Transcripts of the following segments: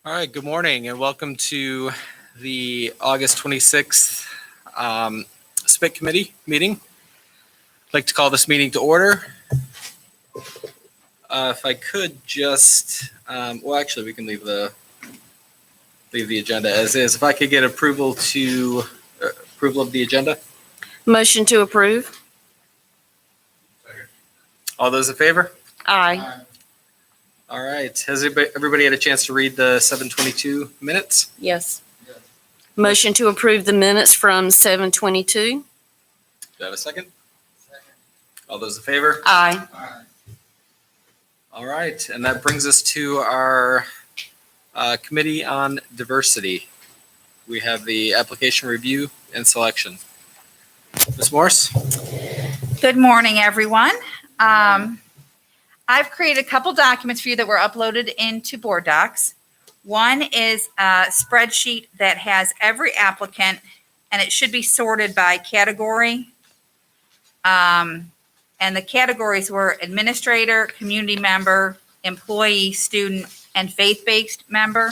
All right, good morning and welcome to the August 26th SPIT Committee meeting. I'd like to call this meeting to order. If I could just, well, actually, we can leave the agenda as is. If I could get approval of the agenda. Motion to approve. All those in favor? Aye. All right. Has everybody had a chance to read the 7:22 minutes? Yes. Motion to approve the minutes from 7:22. Do I have a second? Second. All those in favor? Aye. All right. And that brings us to our Committee on Diversity. We have the application review and selection. Ms. Morse? Good morning, everyone. I've created a couple documents for you that were uploaded into Board Docs. One is a spreadsheet that has every applicant, and it should be sorted by category. And the categories were administrator, community member, employee, student, and faith-based member.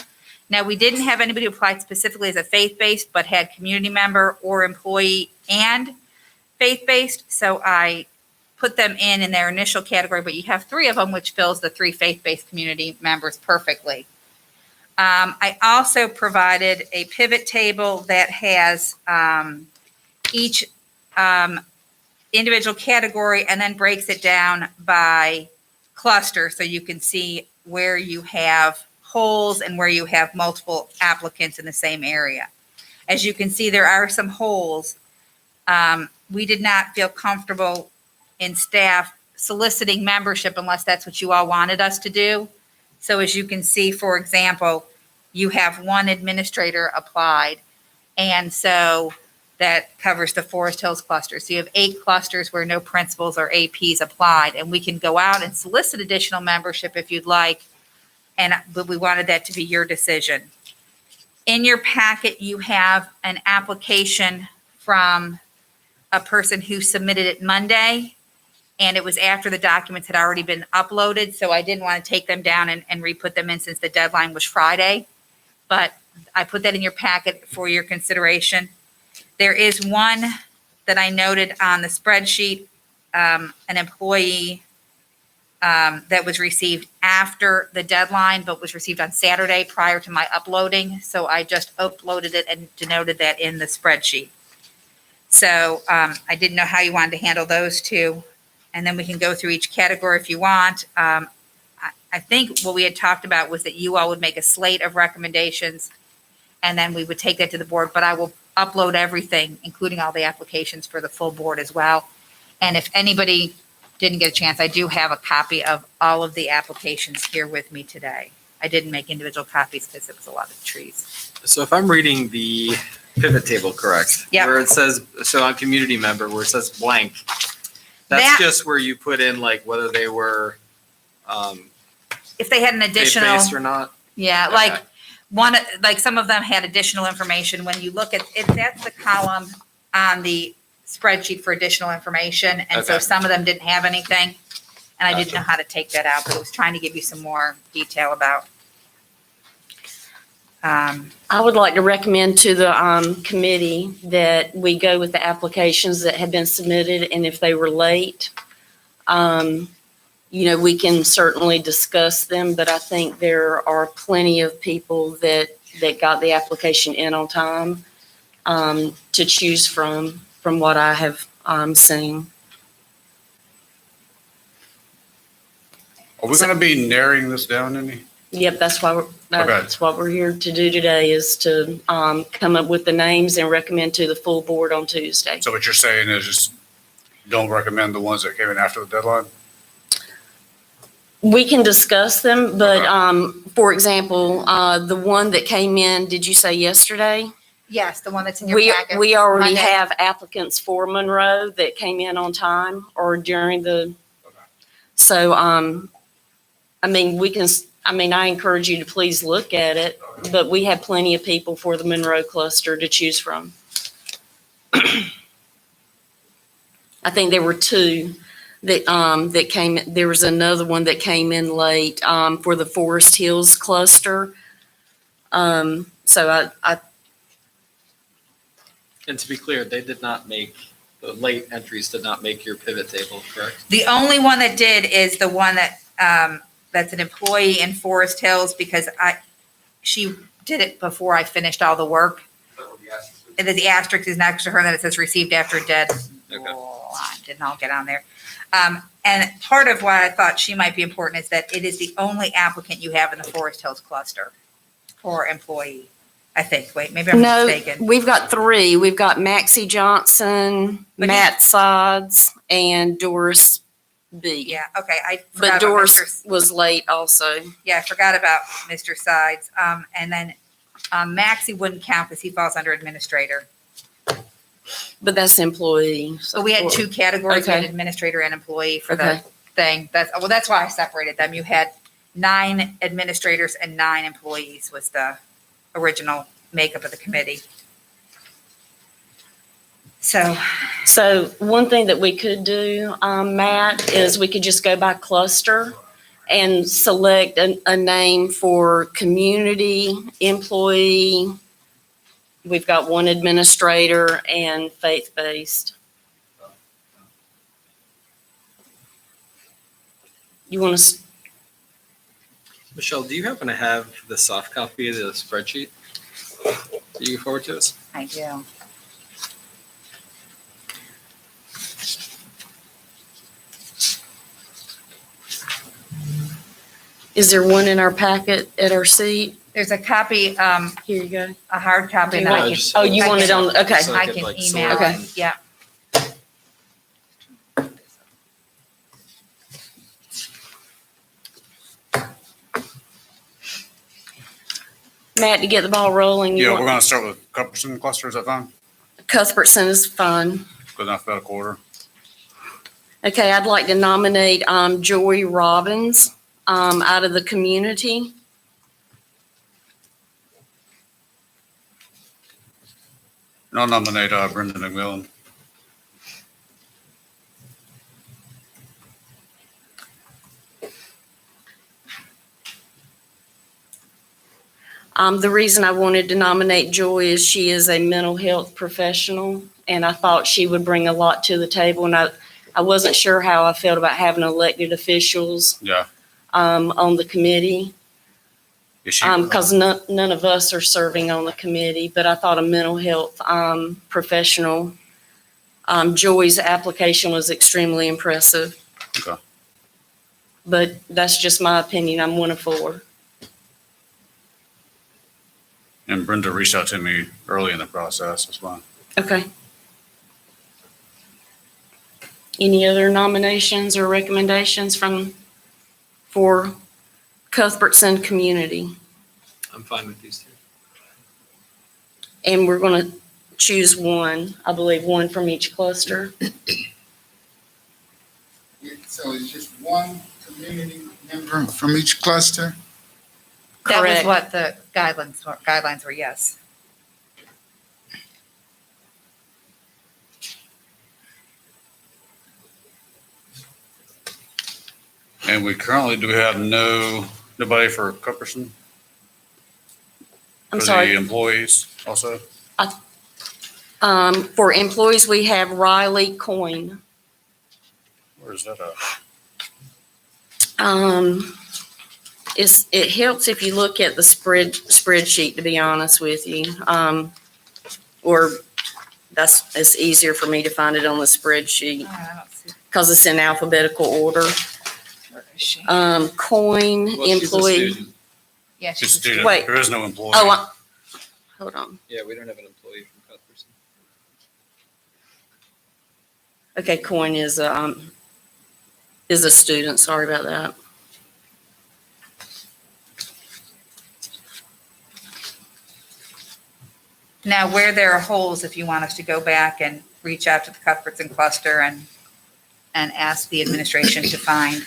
Now, we didn't have anybody who applied specifically as a faith-based, but had community member or employee and faith-based. So I put them in their initial category, but you have three of them, which fills the three faith-based community members perfectly. I also provided a pivot table that has each individual category and then breaks it down by cluster so you can see where you have holes and where you have multiple applicants in the same area. As you can see, there are some holes. We did not feel comfortable in staff soliciting membership unless that's what you all wanted us to do. So as you can see, for example, you have one administrator applied, and so that covers the Forest Hills cluster. So you have 8 clusters where no principals or APs applied, and we can go out and solicit additional membership if you'd like, but we wanted that to be your decision. In your packet, you have an application from a person who submitted it Monday, and it was after the documents had already been uploaded, so I didn't want to take them down and re-put them in since the deadline was Friday. But I put that in your packet for your consideration. There is one that I noted on the spreadsheet, an employee that was received after the deadline, but was received on Saturday prior to my uploading. So I just uploaded it and denoted that in the spreadsheet. So I didn't know how you wanted to handle those two. And then we can go through each category if you want. I think what we had talked about was that you all would make a slate of recommendations, and then we would take that to the board. But I will upload everything, including all the applications for the full board as well. And if anybody didn't get a chance, I do have a copy of all of the applications here with me today. I didn't make individual copies because it was a lot of trees. So if I'm reading the pivot table correct, Yep. where it says, so on community member, where it says blank, that's just where you put in like whether they were If they had an additional, faith-based or not? yeah, Okay. like some of them had additional information. When you look at it, that's the column on the spreadsheet for additional information. And so Okay. some of them didn't have anything. And I didn't Gotcha. know how to take that out, but I was trying to give you some more detail about. I would like to recommend to the committee that we go with the applications that have been submitted, and if they were late, we can certainly discuss them, but I think there are plenty of people that got the application in on time to choose from what I have seen. Are we going to be narrowing this down any? Yep, that's what we're here to do today, is to come up with the names and recommend to the full board on Tuesday. So what you're saying is just don't recommend the ones that came in after the deadline? We can discuss them, but for example, the one that came in, did you say yesterday? Yes, the one that's in your packet. We already Monday. have applicants for Monroe that came in on time or during the, so, I encourage you to please look at it, but we have plenty of people for the Monroe cluster to choose from. I think there were 2 that came. There was another one that came in late for the Forest Hills cluster. So I And to be clear, they did not make, the late entries did not make your pivot table, correct? The only one that did is the one that, that's an employee in Forest Hills because she did it before I finished all the work. And then the asterisk is next to her, and then it says received after dead. Okay. Oh, I didn't all get on there. And part of why I thought she might be important is that it is the only applicant you have in the Forest Hills cluster for employee, I think. Wait, maybe I'm no, mistaken. we've got three. We've got Maxie Johnson, But Matt Sides, and Doris B. Yeah, okay, I But forgot about Doris was late also. Yeah, I forgot about Mr. Sides. And then Maxie wouldn't count because he falls under administrator. But that's employee. So we had two categories, we had Okay. administrator and employee for the Okay. thing. That's why I separated them. You had 9 administrators and 9 employees was the original makeup of the committee. So, So one thing that we could do, Matt, is we could just go by cluster and select a name for community, employee. We've got one administrator and faith-based. You want to, Michelle, do you happen to have the soft copy of the spreadsheet that you can forward to us? I do. is there one in our packet at our seat? There's a copy, Here you go. a hard copy. Do that you I want- can- just- Oh, you I want it can- on, okay. So I I could, can like, email. sort Okay. and- Yeah. Matt, to get the ball rolling, you Yeah, we're want, gonna start with Cuthbertson cluster, is that fine? Cuthbertson is fine. Good enough, about a quarter. Okay, I'd like to nominate Joy Robbins out of the community. And I'll nominate Brendan McMillan. The reason I wanted to nominate Joy is she is a mental health professional, and I thought she would bring a lot to the table. And I wasn't sure how I felt about having elected officials Yeah. on the committee, Is she? because none of us are serving on the committee, but I thought a mental health professional, Joy's application was extremely impressive. Okay. But that's just my opinion. I'm 1 of 4. And Brenda reached out to me early in the process, that's fine. Okay. Any other nominations or recommendations for Cuthbertson community? I'm fine with these two. And we're going to choose one, I believe, one from each cluster. So it's just one community member from each cluster? That was Correct. what the guidelines were, yes. And we currently, do we have nobody for Cuthbertson? I'm For sorry. the employees also? For employees, we have Riley Coyne. Where is that at? It helps if you look at the spreadsheet, to be honest with you. Or it's easier for me to find it on the spreadsheet I don't see, because it's in alphabetical order. where is she? Coyne, Well, she's a employee. student. Yeah, She's a she's, student, Wait. there is no employee. Oh, hold on. Yeah, we don't have an employee from Cuthbertson. Okay, Coyne is a student. Sorry about that. now where there are holes, if you want us to go back and reach out to the Cuthbertson cluster and ask the administration to find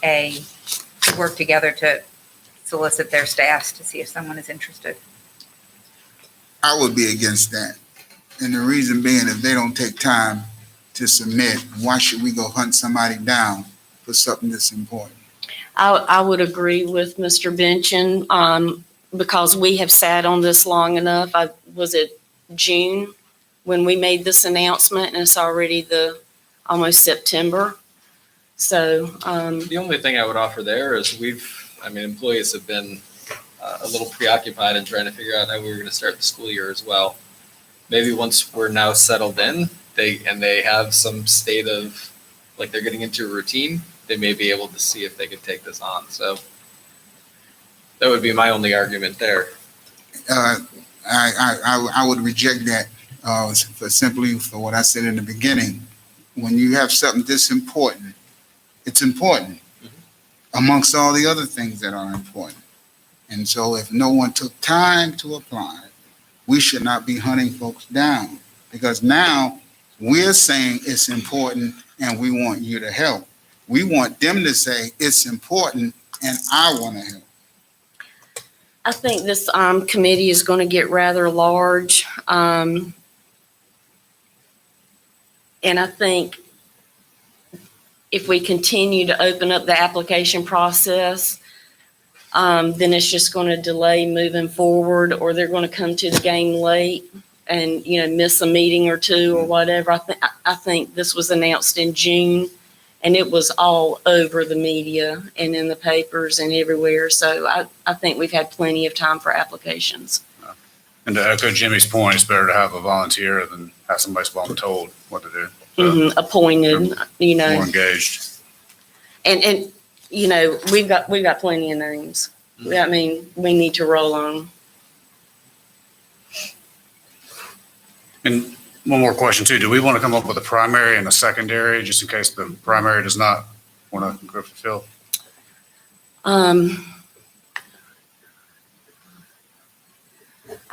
to work together to solicit their staffs to see if someone is interested. I would be against that. And the reason being, if they don't take time to submit, why should we go hunt somebody down for something that's important? I would agree with Mr. Benchen. because we have sat on this long enough. Was it June when we made this announcement, and it's already almost September. So, The only thing I would offer there is employees have been a little preoccupied in trying to figure out how we were going to start the school year as well. Maybe once we're now settled in, they have some state of, like, they're getting into a routine, they may be able to see if they could take this on. So that would be my only argument there. I would reject that for what I said in the beginning. When you have something this important, it's important amongst all the other things that are important. And so if no one took time to apply, we should not be hunting folks down, because now we're saying it's important and we want you to help. We want them to say it's important and I want to help. I think this committee is going to get rather large. And I think if we continue to open up the application process, then it's just going to delay moving forward, or they're going to come to the game late and, miss a meeting or two or whatever. I think this was announced in June, and it was all over the media and in the papers and everywhere. So I think we've had plenty of time for applications. And to echo Jimmy's point, it's better to have a volunteer than have somebody voluntold what to do. Appointed, More engaged. and we've got plenty of names. I mean, we need to roll on. And one more question too. Do we want to come up with a primary and a secondary just in case the primary does not want to go fulfill?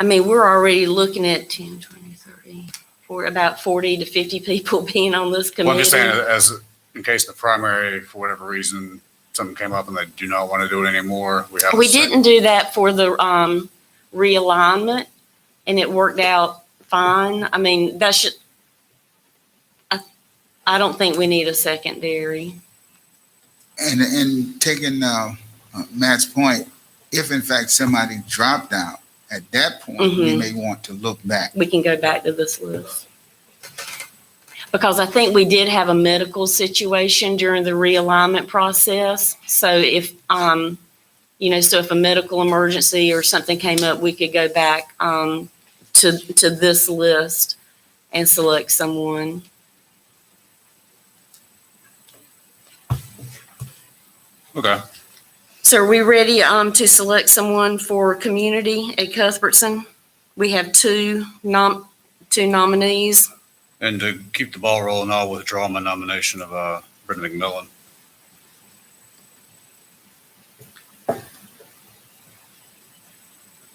We're already looking at 10, 20, 30, for about 40 to 50 people being on this committee. Well, I'm just saying, as in case the primary, for whatever reason, something came up and they do not want to do it anymore. We didn't do that for the realignment, and it worked out fine. I don't think we need a secondary. And taking Matt's point, if in fact somebody dropped out, at that point, we may want to look back. We can go back to this list. Because I think we did have a medical situation during the realignment process. So if, if a medical emergency or something came up, we could go back to this list and select someone. Okay. So are we ready to select someone for community at Cuthbertson? We have two nominees. And to keep the ball rolling, I'll withdraw my nomination of Brittany McMillan.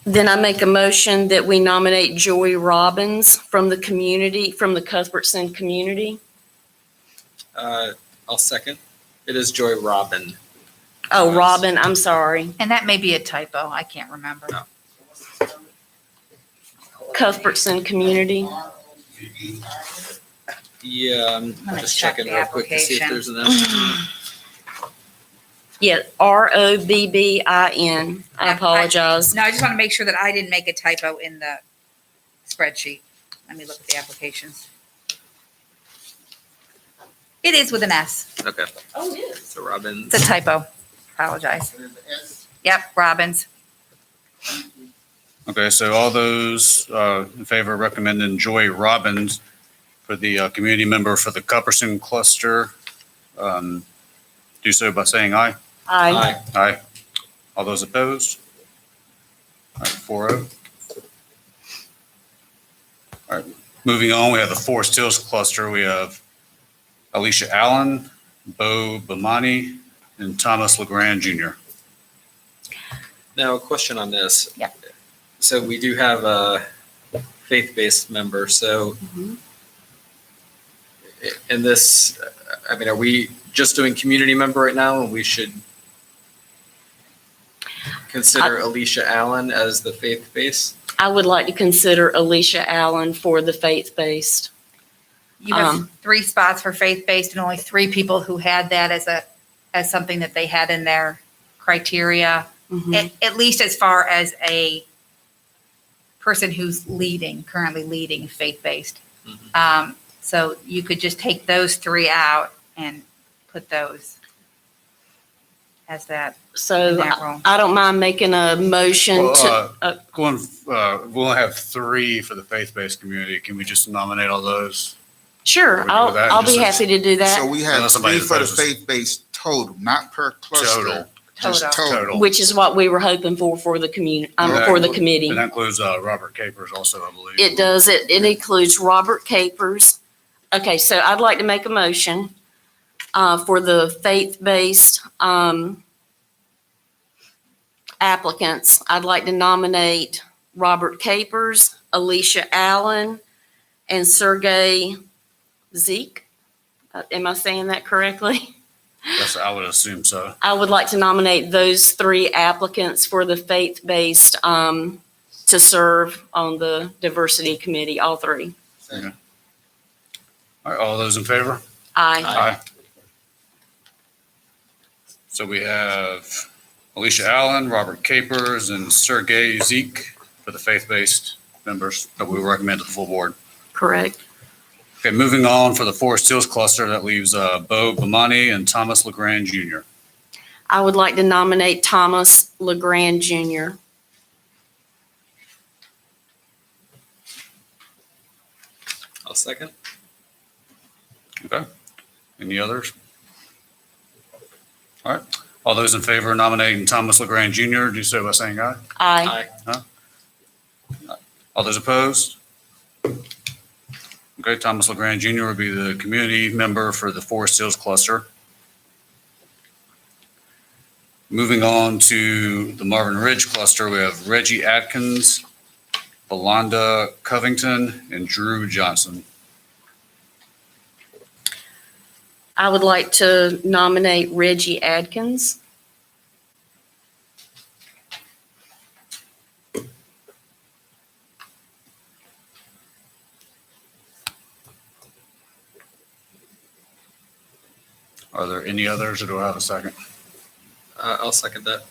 Then I make a motion that we nominate Joy Robbins from the Cuthbertson community. I'll second. It is Joy Robin. Oh, Robin, I'm sorry. And that may be a typo. I can't remember. No. Cuthbertson community. Yeah, I'm gonna just check checking the real quick to see if application. there's an Yeah, Robbin. I apologize. No, I just want to make sure that I didn't make a typo in the spreadsheet. Let me look at the applications. It is with an S. Okay, Oh, it is. so Robin. It's a typo. Apologize. Yep, Robbins. Okay, so all those in favor of recommending Joy Robbins for the community member for the Cuthbertson cluster, do so by saying aye. Aye. Aye. All those opposed? All right, 4-0. All right, moving on, we have the Forest Hills cluster. We have Alicia Allen, Bo Bamani, and Thomas LeGrand Jr. Now, a question on this. Yep. So we do have a faith-based member, so in this, are we just doing community member right now, and we should consider Alicia Allen as the faith-based? I would like to consider Alicia Allen for the faith-based. You have 3 spots for faith-based and only 3 people who had that as something that they had in their criteria. Mhm. at least as far as a person who's currently leading faith-based. So you could just take those three out and put those as that, in So that role. I don't mind making a motion to, We'll have 3 for the faith-based community. Can we just nominate all those? sure, Are we good with that? I'll be Just happy to do So that, we have Unless somebody 3 for the opposes. faith-based total, not per cluster. Just Total. total. which is what we were hoping for the community, for the committee. And that includes Robert Capers also, I believe. It does. It includes Robert Capers. Okay, so I'd like to make a motion for the faith-based applicants. I'd like to nominate Robert Capers, Alicia Allen, and Sergey Zeke. Am I saying that correctly? Yes, I would assume so. I would like to nominate those 3 applicants for the faith-based to serve on the diversity committee, all 3. All right, all those in favor? Aye. Aye. So we have Alicia Allen, Robert Capers, and Sergey Zeke for the faith-based members that we recommend to the full board. Correct. Okay, moving on for the Forest Hills cluster, that leaves Bo Bamani and Thomas LeGrand Jr. I would like to nominate Thomas LeGrand Jr. I'll second. Okay, any others? All right, all those in favor of nominating Thomas LeGrand Jr., do so by saying aye. Aye. All those opposed? Okay, Thomas LeGrand Jr. will be the community member for the Forest Hills cluster. Moving on to the Marvin Ridge cluster, we have Reggie Atkins, Belonda Covington, and Drew Johnson. I would like to nominate Reggie Adkins. Are there any others, or do I have a second? I'll second that.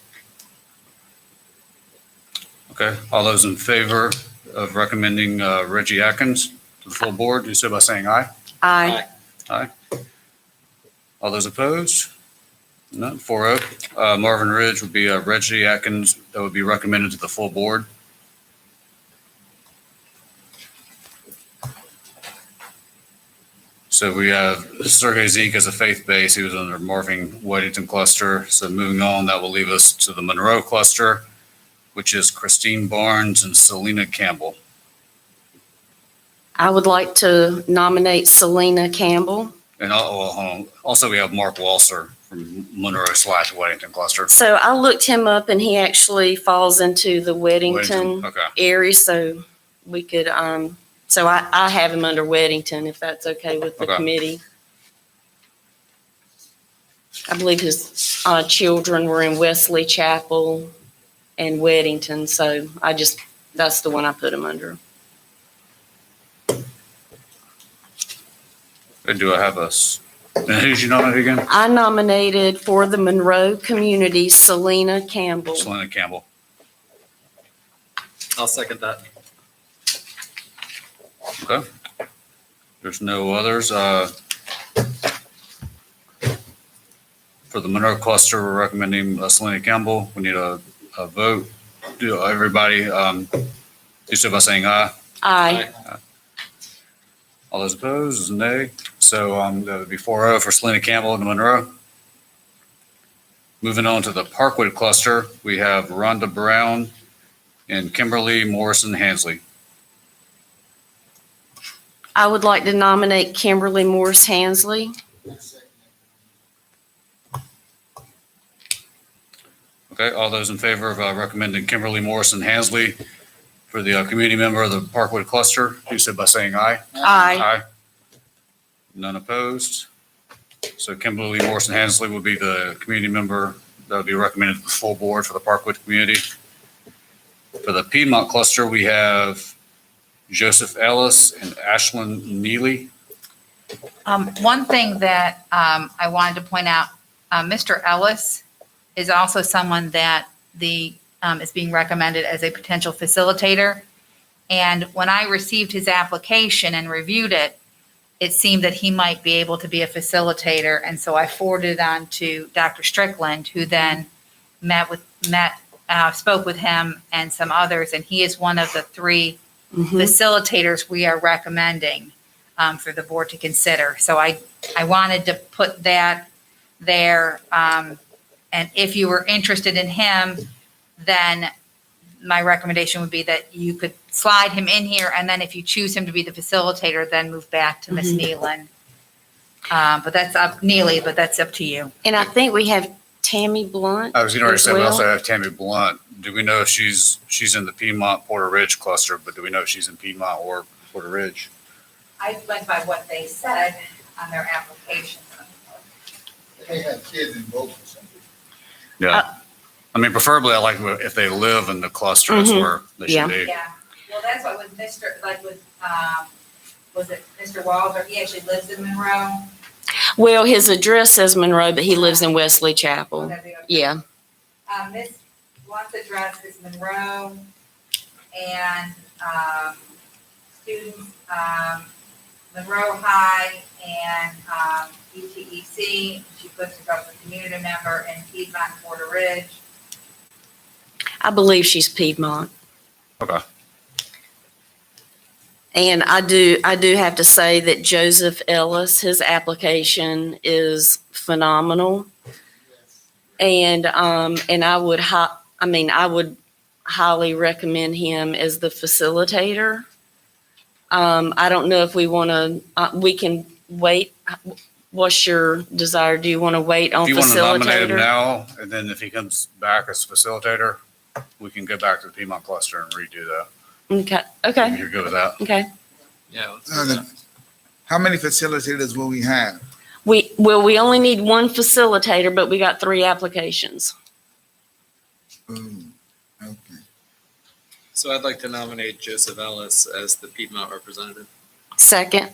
Okay, all those in favor of recommending Reggie Atkins to the full board, do so by saying aye. Aye. Aye. All those opposed? None, 4-0. Marvin Ridge would be Reggie Atkins that would be recommended to the full board. So we have Sergey Zeke as a faith base. He was under Marvin Weddington cluster. So moving on, that will leave us to the Monroe cluster, which is Christine Barnes and Selena Campbell. I would like to nominate Selena Campbell. And hold on. Also, we have Mark Walser from Monroe/Weddington cluster. So I looked him up and he actually falls into the Weddington Okay. area, so we could, so I have him under Weddington, if that's okay with the Okay. committee. I believe his children were in Wesley Chapel and Weddington, so that's the one I put him under. And do I have and who's you nominate again? I nominated for the Monroe community Selena Campbell. Selena Campbell. I'll second that. Okay. There's no others. For the Monroe cluster, we're recommending Selena Campbell. We need a vote. Do everybody do so by saying aye. Aye. All those opposed is a nay. So that would be 4-0 for Selena Campbell and Monroe. Moving on to the Parkwood cluster, we have Rhonda Brown and Kimberly Morrison Hansley. I would like to nominate Kimberly Morris Hansley. Okay, all those in favor of recommending Kimberly Morrison Hansley for the community member of the Parkwood cluster, do so by saying aye. Aye. None opposed. So Kimberly Morrison Hansley will be the community member that would be recommended to the full board for the Parkwood community. For the Piedmont cluster, we have Joseph Ellis and Ashlyn Neely. One thing that I wanted to point out, Mr. Ellis is also someone that is being recommended as a potential facilitator. And when I received his application and reviewed it, it seemed that he might be able to be a facilitator. And so I forwarded it on to Dr. Strickland, who then spoke with him and some others. And he is one of the 3 facilitators we are recommending for the board to consider. So I wanted to put that there. And if you were interested in him, then my recommendation would be that you could slide him in here, and then if you choose him to be the facilitator, then move back to Ms. Nealon. But that's up to you. And I think we have Tammy Blunt. I was going to as say, we well. also have Tammy Blunt. Do we know if she's in the Piedmont Porter Ridge cluster, but do we know if she's in Piedmont or Porter Ridge? I went by what they said on their application. They have kids in both or something. Yeah. I mean, preferably I like if they live in the cluster, that's where they Yeah. should be. Yeah, well, that's what with was it Mr. Walter? He actually lives in Monroe. Well, his address says Monroe, but he lives in Wesley Chapel. Yeah. Ms. Blunt's address is Monroe, and students, Monroe High and UTEC. She puts herself as a community member in Piedmont, Porter Ridge. I believe she's Piedmont. Okay. And I do have to say that Joseph Ellis, his application is phenomenal. And I would highly recommend him as the facilitator. I don't know if we want to, we can wait. What's your desire? Do you want to wait on If you want to nominate him facilitator? now, and then if he comes back as facilitator, we can go back to the Piedmont cluster and redo that. Okay, okay, You're good with that? okay. Yeah. let's do that. How many facilitators will we have? We only need one facilitator, but we got 3 applications. Ooh, okay. So I'd like to nominate Joseph Ellis as the Piedmont representative. Second.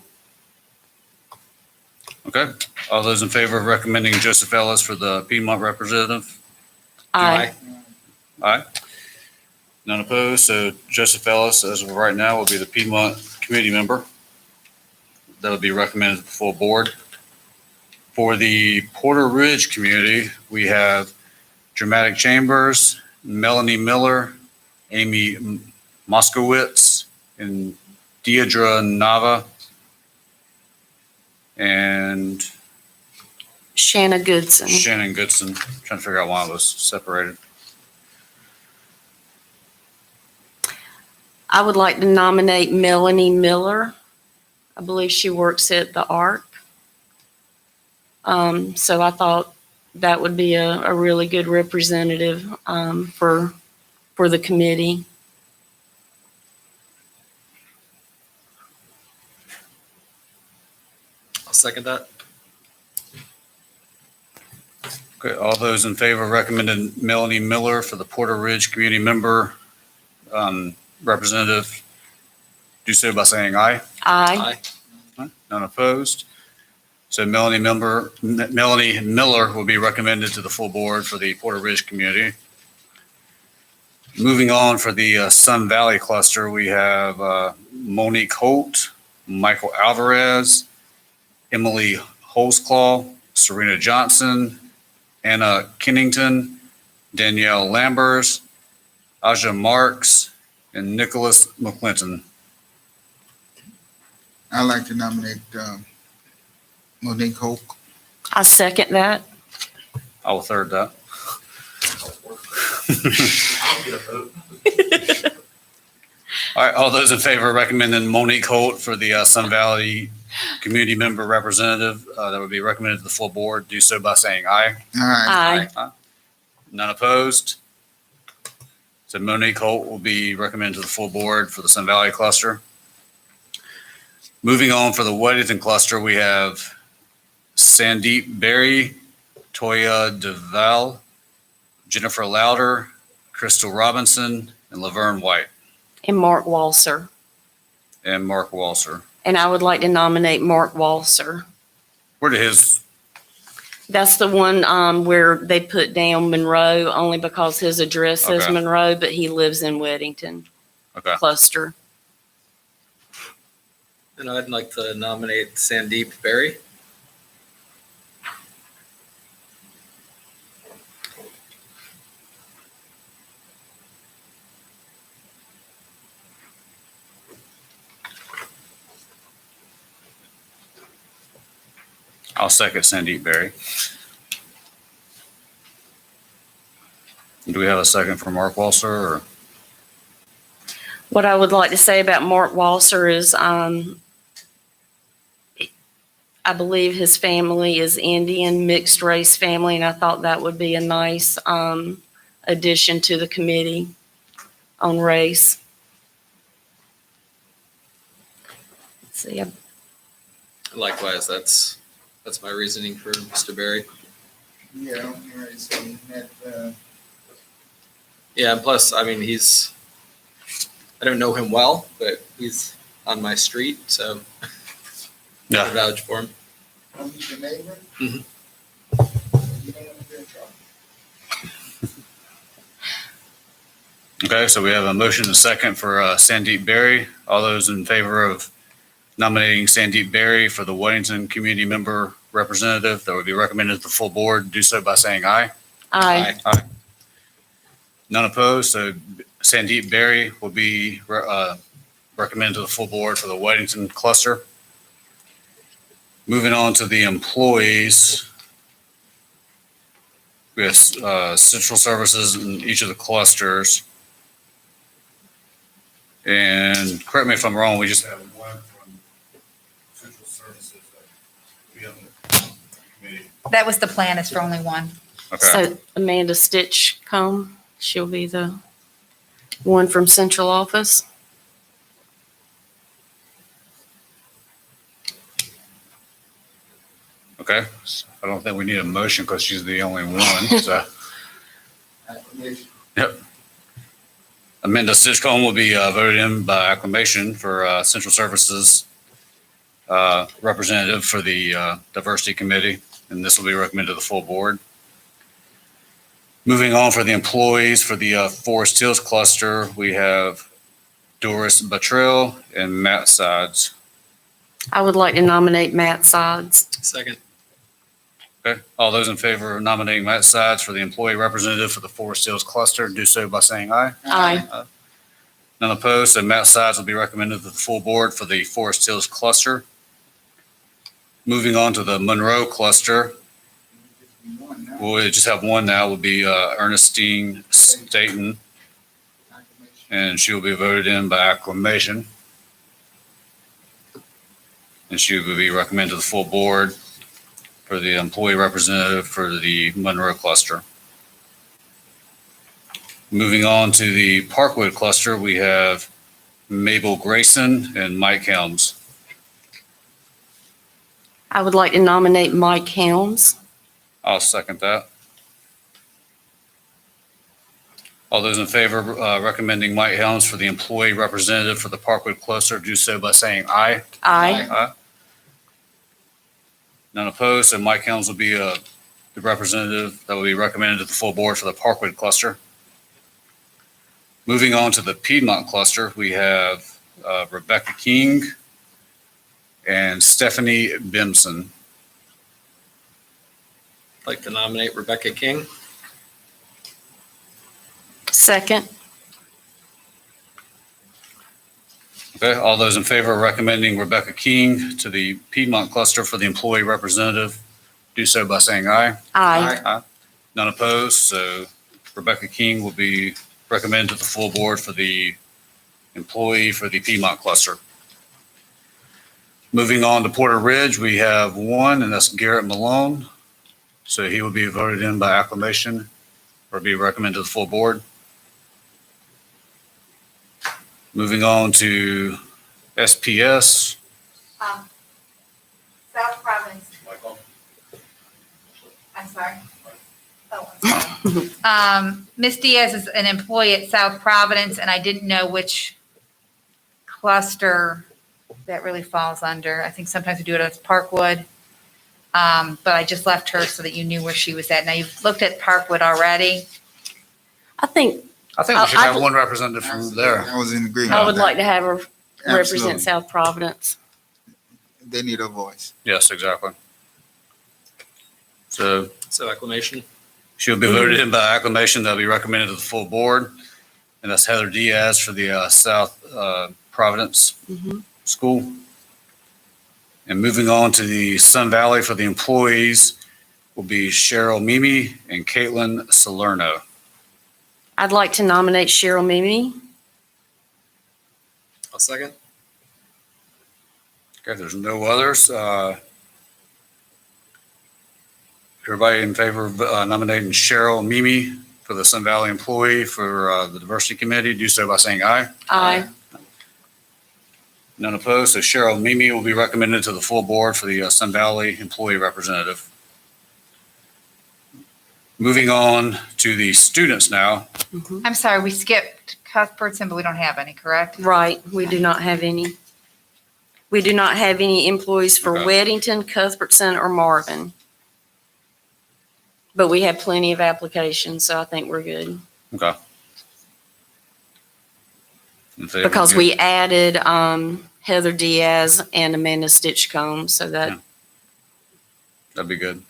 Okay. All those in favor of recommending Joseph Ellis for the Piedmont representative? Aye. Aye. None opposed. So Joseph Ellis, as of right now, will be the Piedmont committee member. That would be recommended to the full board. For the Porter Ridge community, we have Dramatic Chambers, Melanie Miller, Amy Moskowitz, and Deidre Nava, and Shanna Goodson. Shannon Goodson. Trying to figure out why it was separated. I would like to nominate Melanie Miller. I believe she works at the Arc. So I thought that would be a really good representative for the committee. I'll second that. Okay, all those in favor of recommending Melanie Miller for the Porter Ridge community member representative, do so by saying aye. Aye. Aye. None opposed. So Melanie Miller will be recommended to the full board for the Porter Ridge community. Moving on for the Sun Valley cluster, we have Monique Holt, Michael Alvarez, Emily Holsclaw, Serena Johnson, Anna Kennington, Danielle Lambers, Aja Marks, and Nicholas McClinton. I'd like to nominate Monique Hope. I second that. I will third that. All right, all those in favor of recommending Monique Holt for the Sun Valley community member representative that would be recommended to the full board, do so by saying aye. Aye. None opposed. So Monique Holt will be recommended to the full board for the Sun Valley cluster. Moving on for the Weddington cluster, we have Sandeep Berry, Toya DeVal, Jennifer Louder, Crystal Robinson, and Laverne White, And Mark Walser. and Mark Walser. And I would like to nominate Mark Walser. Where did his That's the one where they put down Monroe only because his address says Okay. Monroe, but he lives in Weddington Okay. cluster. And I'd like to nominate Sandeep Berry. I'll second Sandeep Berry. Do we have a second for Mark Walser or? What I would like to say about Mark Walser is, I believe his family is Indian, mixed race family, and I thought that would be a nice addition to the committee on race. Let's see, Likewise, that's my reasoning for Mr. Berry. Yeah, I'm here to say that, Yeah, and plus, I mean, I don't know him well, but he's on my street, so I Yeah. vouch for him. he's your neighbor? Mhm. You don't want to get in trouble. Okay, so we have a motion and a second for Sandeep Berry. All those in favor of nominating Sandeep Berry for the Weddington Community Member Representative that would be recommended to the full board, do so by saying aye. aye. None opposed, so Sandeep Berry will be recommended to the full board for the Weddington cluster. Moving on to the employees. We have central services in each of the clusters. And correct me if I'm wrong, we just have one from central services that we on the committee. That was the plan, is for only one. Okay, So Amanda Stitchcomb, she'll be the one from central office. okay. So I don't think we need a motion because she's the only one, so. Acclamation. Amanda Stitchcomb will be voted in by acclamation for Central Services representative for the Diversity Committee, and this will be recommended to the full board. Moving on for the employees for the Forest Hills cluster, we have Doris Buttrell and Matt Sides. I would like to nominate Matt Sides. Second. Okay, all those in favor of nominating Matt Sides for the employee representative for the Forest Hills cluster, do so by saying aye. Aye. None opposed, so Matt Sides will be recommended to the full board for the Forest Hills cluster. Moving on to the Monroe cluster, One now. we'll just have one now, will be Ernestine Staton, Acclamation. and she will be voted in by acclamation. And she will be recommended to the full board for the employee representative for the Monroe cluster. Moving on to the Parkwood cluster, we have Mabel Grayson and Mike Helms. I would like to nominate Mike Helms. I'll second that. All those in favor of recommending Mike Helms for the employee representative for the Parkwood cluster, do so by saying aye. Aye. None opposed, so Mike Helms will be the representative that will be recommended to the full board for the Parkwood cluster. Moving on to the Piedmont cluster, we have Rebecca King and Stephanie Bimson. I'd like to nominate Rebecca King. Second. Okay, all those in favor of recommending Rebecca King to the Piedmont cluster for the employee representative, do so by saying aye. Aye. None opposed, so Rebecca King will be recommended to the full board for the employee for the Piedmont cluster. Moving on to Porter Ridge, we have one, and that's Garrett Malone. So he will be voted in by acclamation or be recommended to the full board. Moving on to SPS. South Providence. I'm sorry. Oh, I'm sorry. Ms. Diaz is an employee at South Providence, and I didn't know which cluster that really falls under. I think sometimes we do it as Parkwood. But I just left her so that you knew where she was at. Now, you've looked at Parkwood already. I think I think we should have one representative from Absolutely. there. I was in agreement. I with would that. like to have her Absolutely. represent South Providence. They need a voice. Yes, exactly. So So acclamation. she'll be voted in by acclamation. That'll be recommended to the full board. And that's Heather Diaz for the South Providence Mhm. School. And moving on to the Sun Valley for the employees will be Cheryl Mimi and Caitlin Salerno. I'd like to nominate Cheryl Mimi. I'll second. Okay, there's no others. Everybody in favor of nominating Cheryl Mimi for the Sun Valley employee for the diversity committee, do so by saying aye. Aye. None opposed. So Cheryl Mimi will be recommended to the full board for the Sun Valley employee representative. Moving on to the students now. Mhm. I'm sorry, we skipped Cuthbertson, but we don't have any, correct? Right, we do not have any. We do not have any employees for Okay. Weddington, Cuthbertson, or Marvin. But we have plenty of applications, so I think we're good. Okay. In favor, Because good. we added Heather Diaz and Amanda Stitchcomb, so that, Yeah. That'd be good.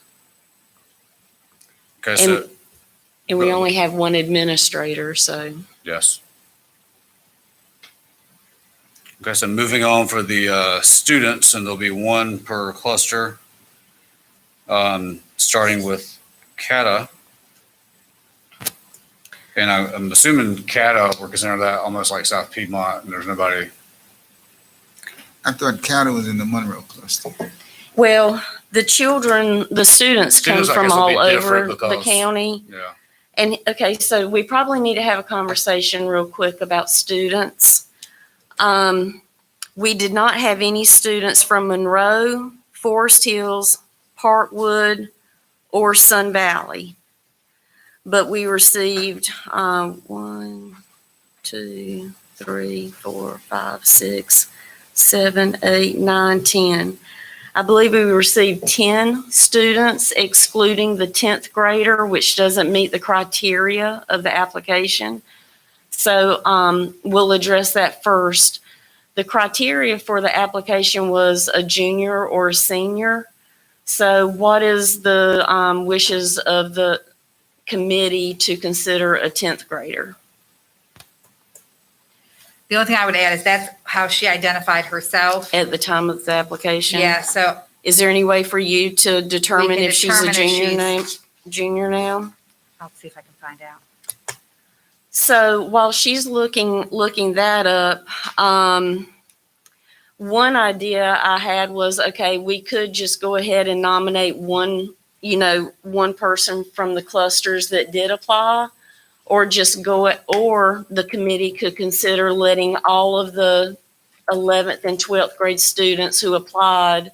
Okay, so, and we only have one administrator, so. yes. Okay, so moving on for the students, and there'll be one per cluster. Starting with CATA. And I'm assuming CATA, we're considering that almost like South Piedmont, and there's nobody. I thought Cattle was in the Monroe cluster. Well, the students come Students, I from guess, will be all different over the because- county. Yeah. And, okay, so we probably need to have a conversation real quick about students. We did not have any students from Monroe, Forest Hills, Parkwood, or Sun Valley. But we received 1, 2, 3, 4, 5, 6, 7, 8, 9, 10. I believe we received 10 students, excluding the 10th grader, which doesn't meet the criteria of the application. So we'll address that first. The criteria for the application was a junior or a senior. So what is the wishes of the committee to consider a 10th grader? The only thing I would add is that's how she identified herself. At the time of the application? Yeah, so Is there any way for you to determine if she's a determine if junior now? I'll see if I can find out. So while she's looking that up, one idea I had was, okay, we could just go ahead and nominate one person from the clusters that did apply, or or the committee could consider letting all of the 11th and 12th grade students who applied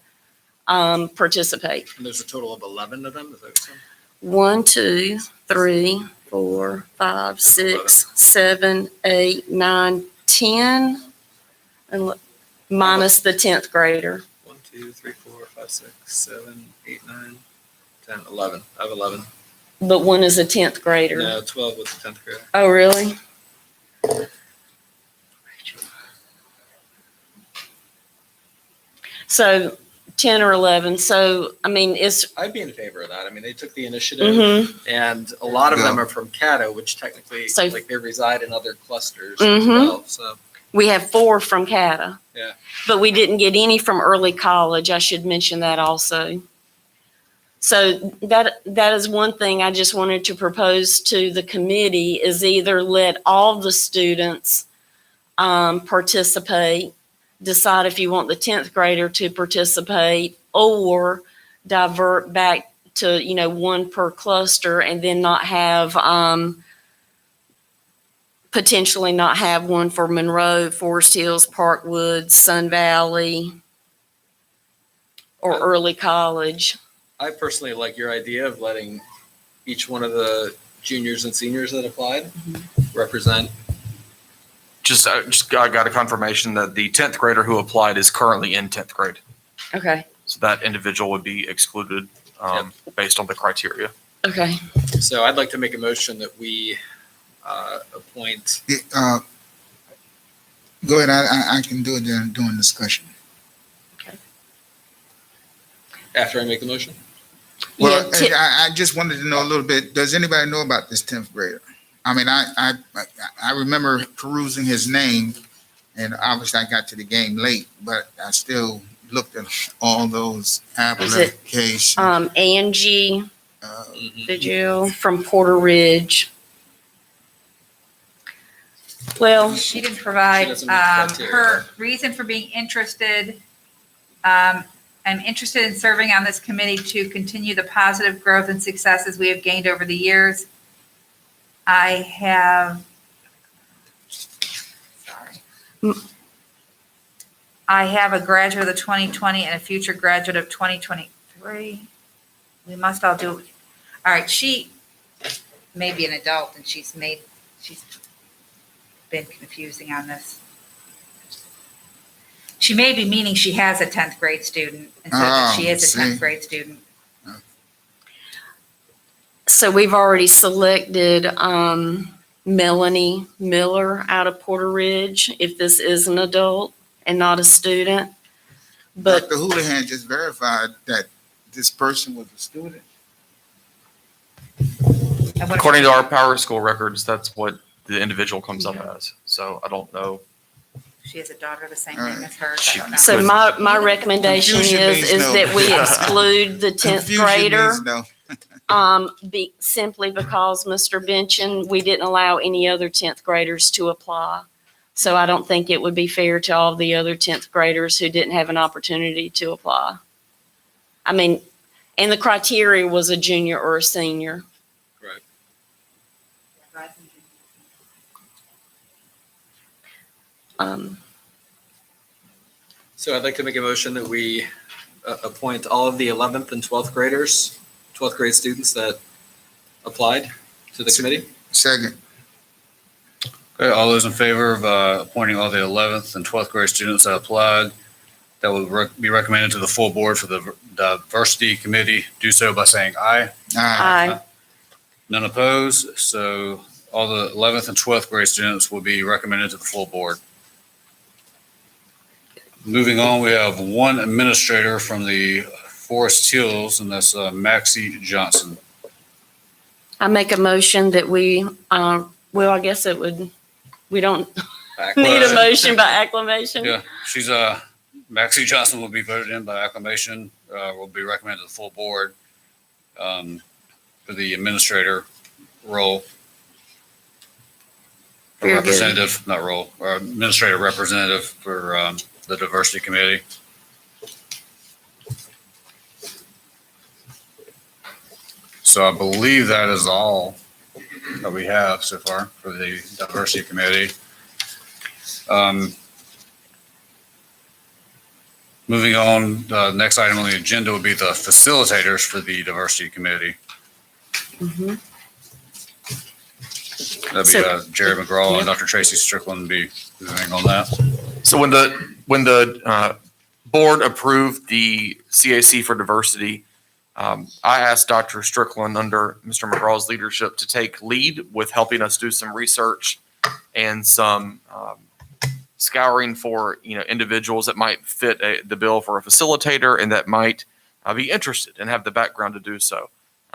participate. And there's a total of 11 of them, is that what you're saying? 1, 2, 3, 4, 5, 6, 7, 8, 9, 10, and minus the 10th grader. 1, 2, 3, 4, 5, 6, 7, 8, 9, 10, 11. I have 11. But one is a 10th grader. No, 12 with the 10th grader. Oh, really? So 10 or 11. So, I mean, it's, I'd be in favor of that. I mean, they took the initiative, mhm. and a lot of Yeah. them are from CATA, which technically, So- like, they reside in other clusters as Mhm. well. So, We have 4 from CATA. Yeah. But we didn't get any from early college. I should mention that also. So that is one thing I just wanted to propose to the committee, is either let all the students participate, decide if you want the 10th grader to participate, or divert back to, one per cluster, and then not have, potentially not have one for Monroe, Forest Hills, Parkwood, Sun Valley, or early college. I personally like your idea of letting each one of the juniors and seniors that applied represent. I got a confirmation that the 10th grader who applied is currently in 10th grade. Okay. So that individual would be excluded based on the criteria. Okay. So I'd like to make a motion that we appoint. Go ahead, I can do it during discussion. After I make the motion? Well, Yeah, Ti- I just wanted to know a little bit, does anybody know about this 10th grader? I mean, I remember perusing his name, and obviously I got to the game late, but I still looked at all those applications. Angie Mhm. Vigil from Porter Ridge. Well, She didn't She provide doesn't meet the criteria. her reason for being interested. I'm interested in serving on this committee to continue the positive growth and successes we have gained over the years. I have a graduate of the 2020 and a future graduate of 2023. We must all do. All right, she may be an adult and she's been confusing on this. She may be meaning she has a 10th grade student instead of she is a 10th grade student. so we've already selected Melanie Miller out of Porter Ridge, if this is an adult and not a student. But Dr. Houlihan just verified that this person was a student. And what- According to our Power School records, that's what the individual comes up as. So I don't know. She has a daughter the same name as hers. I don't know. so my recommendation Confusion is means no. that we exclude the 10th Confusion grader. means no. Simply because Mr. Benchen, we didn't allow any other 10th graders to apply. So I don't think it would be fair to all the other 10th graders who didn't have an opportunity to apply. I mean, and the criteria was a junior or a senior. So I'd like to make a motion that we appoint all of the 11th and 12th graders, 12th grade students that applied to the committee. Second, Okay, all those in favor of appointing all the 11th and 12th grade students that applied, that will be recommended to the full board for the diversity committee, do so by saying aye. Aye. None opposed, so all the 11th and 12th grade students will be recommended to the full board. Moving on, we have one administrator from the Forest Hills, and that's Maxie Johnson. I make a motion that we, well, I guess we don't need a motion by acclamation. Yeah, she's Maxie Johnson will be voted in by acclamation, will be recommended to the full board for the administrator role. Or Very good. representative, not role, or administrator representative for the diversity committee. So I believe that is all that we have so far for the diversity committee. Moving on, the next item on the agenda would be the facilitators for the diversity committee. Mhm. That'd be So- Jerry McGraw Yep. and Dr. Tracy Strickland be moving on that. So when the board approved the CAC for diversity, I asked Dr. Strickland under Mr. McGraw's leadership to take lead with helping us do some research and some scouring for individuals that might fit the bill for a facilitator and that might be interested and have the background to do so.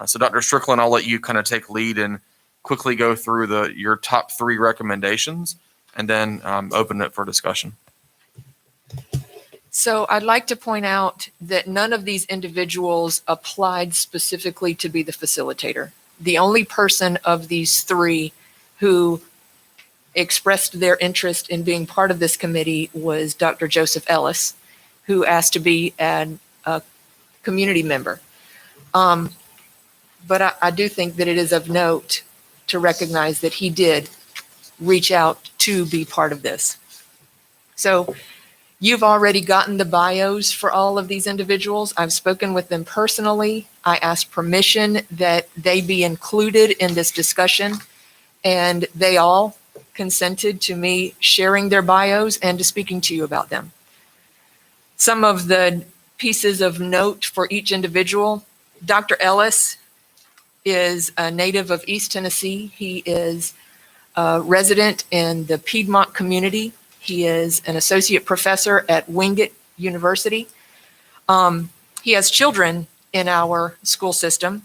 So Dr. Strickland, I'll let you kind of take lead and quickly go through your top 3 recommendations and then open it for discussion. So I'd like to point out that none of these individuals applied specifically to be the facilitator. The only person of these 3 who expressed their interest in being part of this committee was Dr. Joseph Ellis, who asked to be a community member. But I do think that it is of note to recognize that he did reach out to be part of this. So you've already gotten the bios for all of these individuals. I've spoken with them personally. I asked permission that they be included in this discussion, and they all consented to me sharing their bios and to speaking to you about them. Some of the pieces of note for each individual. Dr. Ellis is a native of East Tennessee. He is a resident in the Piedmont community. He is an associate professor at Wingate University. He has children in our school system.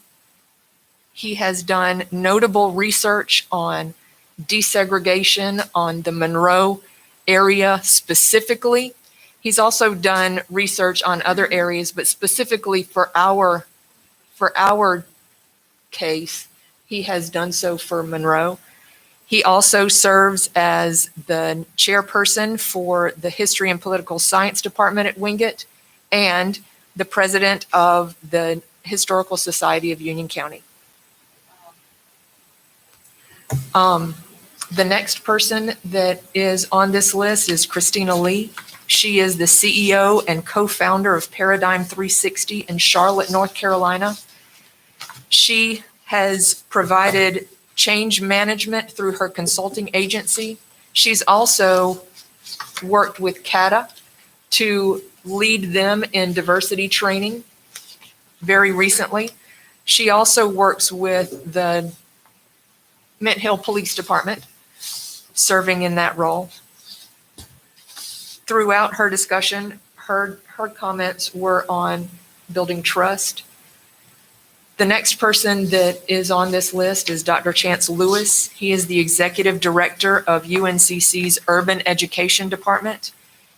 He has done notable research on desegregation on the Monroe area specifically. He's also done research on other areas, but specifically for our case, he has done so for Monroe. He also serves as the chairperson for the History and Political Science Department at Wingate and the president of the Historical Society of Union County. The next person that is on this list is Christina Lee. She is the CEO and co-founder of Paradigm 360 in Charlotte, North Carolina. She has provided change management through her consulting agency. She's also worked with CATA to lead them in diversity training very recently. She also works with the Mint Hill Police Department, serving in that role. Throughout her discussion, her comments were on building trust. The next person that is on this list is Dr. Chance Lewis. He is the executive director of UNCC's Urban Education Department.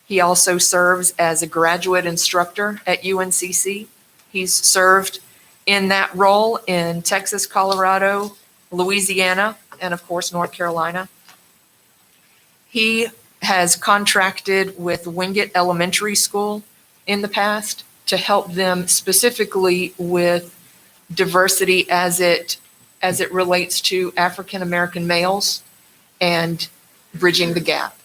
He also serves as a graduate instructor at UNCC. He's served in that role in Texas, Colorado, Louisiana, and of course, North Carolina. He has contracted with Wingate Elementary School in the past to help them specifically with diversity as it relates to African American males and bridging the gap.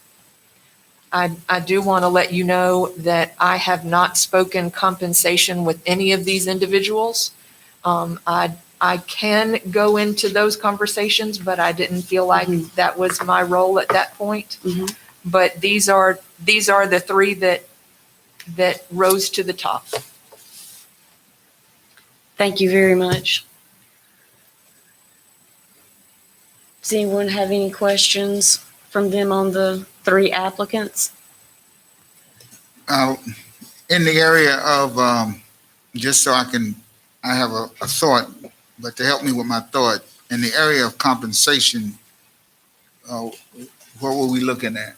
I do want to let you know that I have not spoken compensation with any of these individuals. I can go into those conversations, but I didn't feel like that was my role at that point. Mhm. But these are the three that rose to the top. Thank you very much. Does anyone have any questions from them on the three applicants? In the area of, just so I have a thought, but to help me with my thought, in the area of compensation, what were we looking at?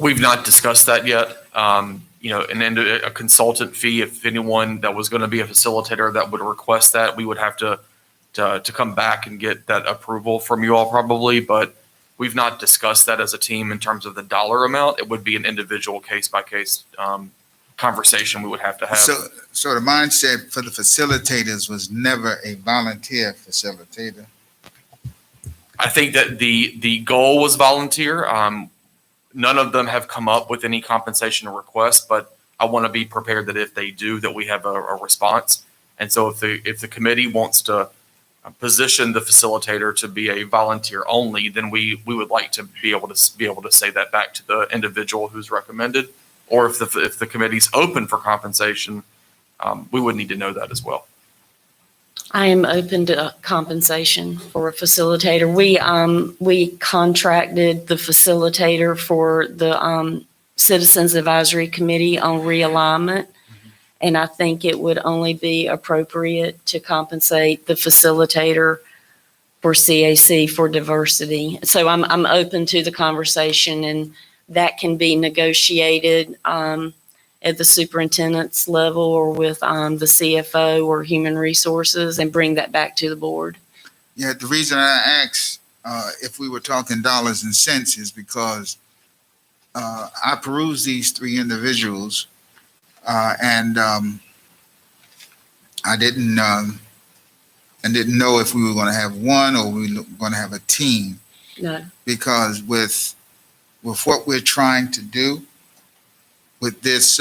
We've not discussed that yet. A consultant fee, if anyone that was going to be a facilitator that would request that, we would have to come back and get that approval from you all probably, but we've not discussed that as a team in terms of the dollar amount. It would be an individual case by case conversation we would have to have. So the mindset for the facilitators was never a volunteer facilitator. I think that the goal was volunteer. None of them have come up with any compensation requests, but I want to be prepared that if they do, that we have a response. And so if the committee wants to position the facilitator to be a volunteer only, then we would like to be able to say that back to the individual who's recommended. Or if the committee's open for compensation, we would need to know that as well. I am open to compensation for a facilitator. We contracted the facilitator for the Citizens Advisory Committee on realignment, and I think it would only be appropriate to compensate the facilitator for CAC for diversity. So I'm open to the conversation, and that can be negotiated at the superintendent's level or with the CFO or human resources, and bring that back to the board. Yeah, the reason I asked if we were talking dollars and cents is because I perused these three individuals and I didn't know if we were going to have one or we were going to have a team. No. Because with what we're trying to do with this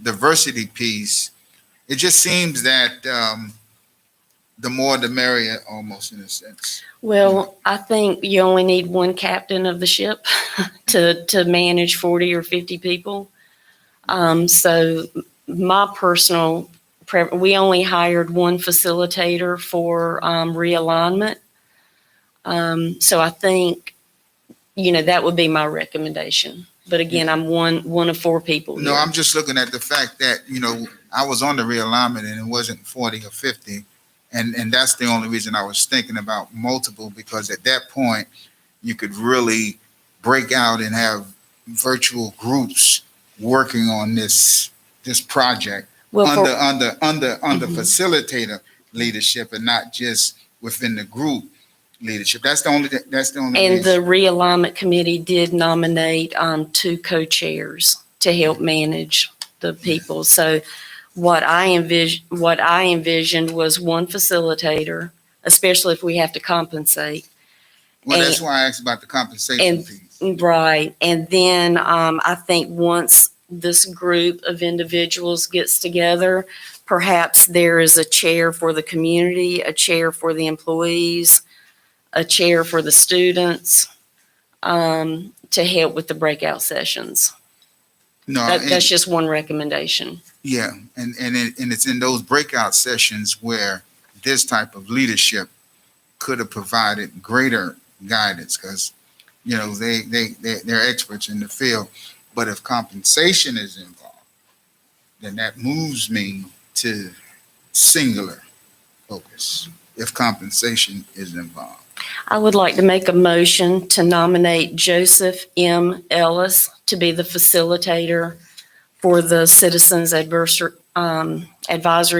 diversity piece, it just seems that the more the merrier, almost in a sense. Well, I think you only need one captain of the ship to manage 40 or 50 people. So my personal we only hired one facilitator for realignment. So I think, that would be my recommendation. But again, I'm one of four people No, here. I'm just looking at the fact that, I was on the realignment and it wasn't 40 or 50. And that's the only reason I was thinking about multiple, because at that point, you could really break out and have virtual groups working on this project Well, under Mhm. facilitator leadership and not just within the group leadership. That's the only and the reason. realignment committee did nominate two co-chairs to help manage the people. So what I envisioned was one facilitator, especially if we have to compensate. Well, that's and- why I asked about the compensation piece. Right. And then I think once this group of individuals gets together, perhaps there is a chair for the community, a chair for the employees, a chair for the students, to help with the breakout sessions. No, That's just one recommendation. yeah, and it's in those breakout sessions where this type of leadership could have provided greater guidance, because they're experts in the field. But if compensation is involved, then that moves me to singular focus. If compensation is involved, I would like to make a motion to nominate Joseph M. Ellis to be the facilitator for the Citizens Advisory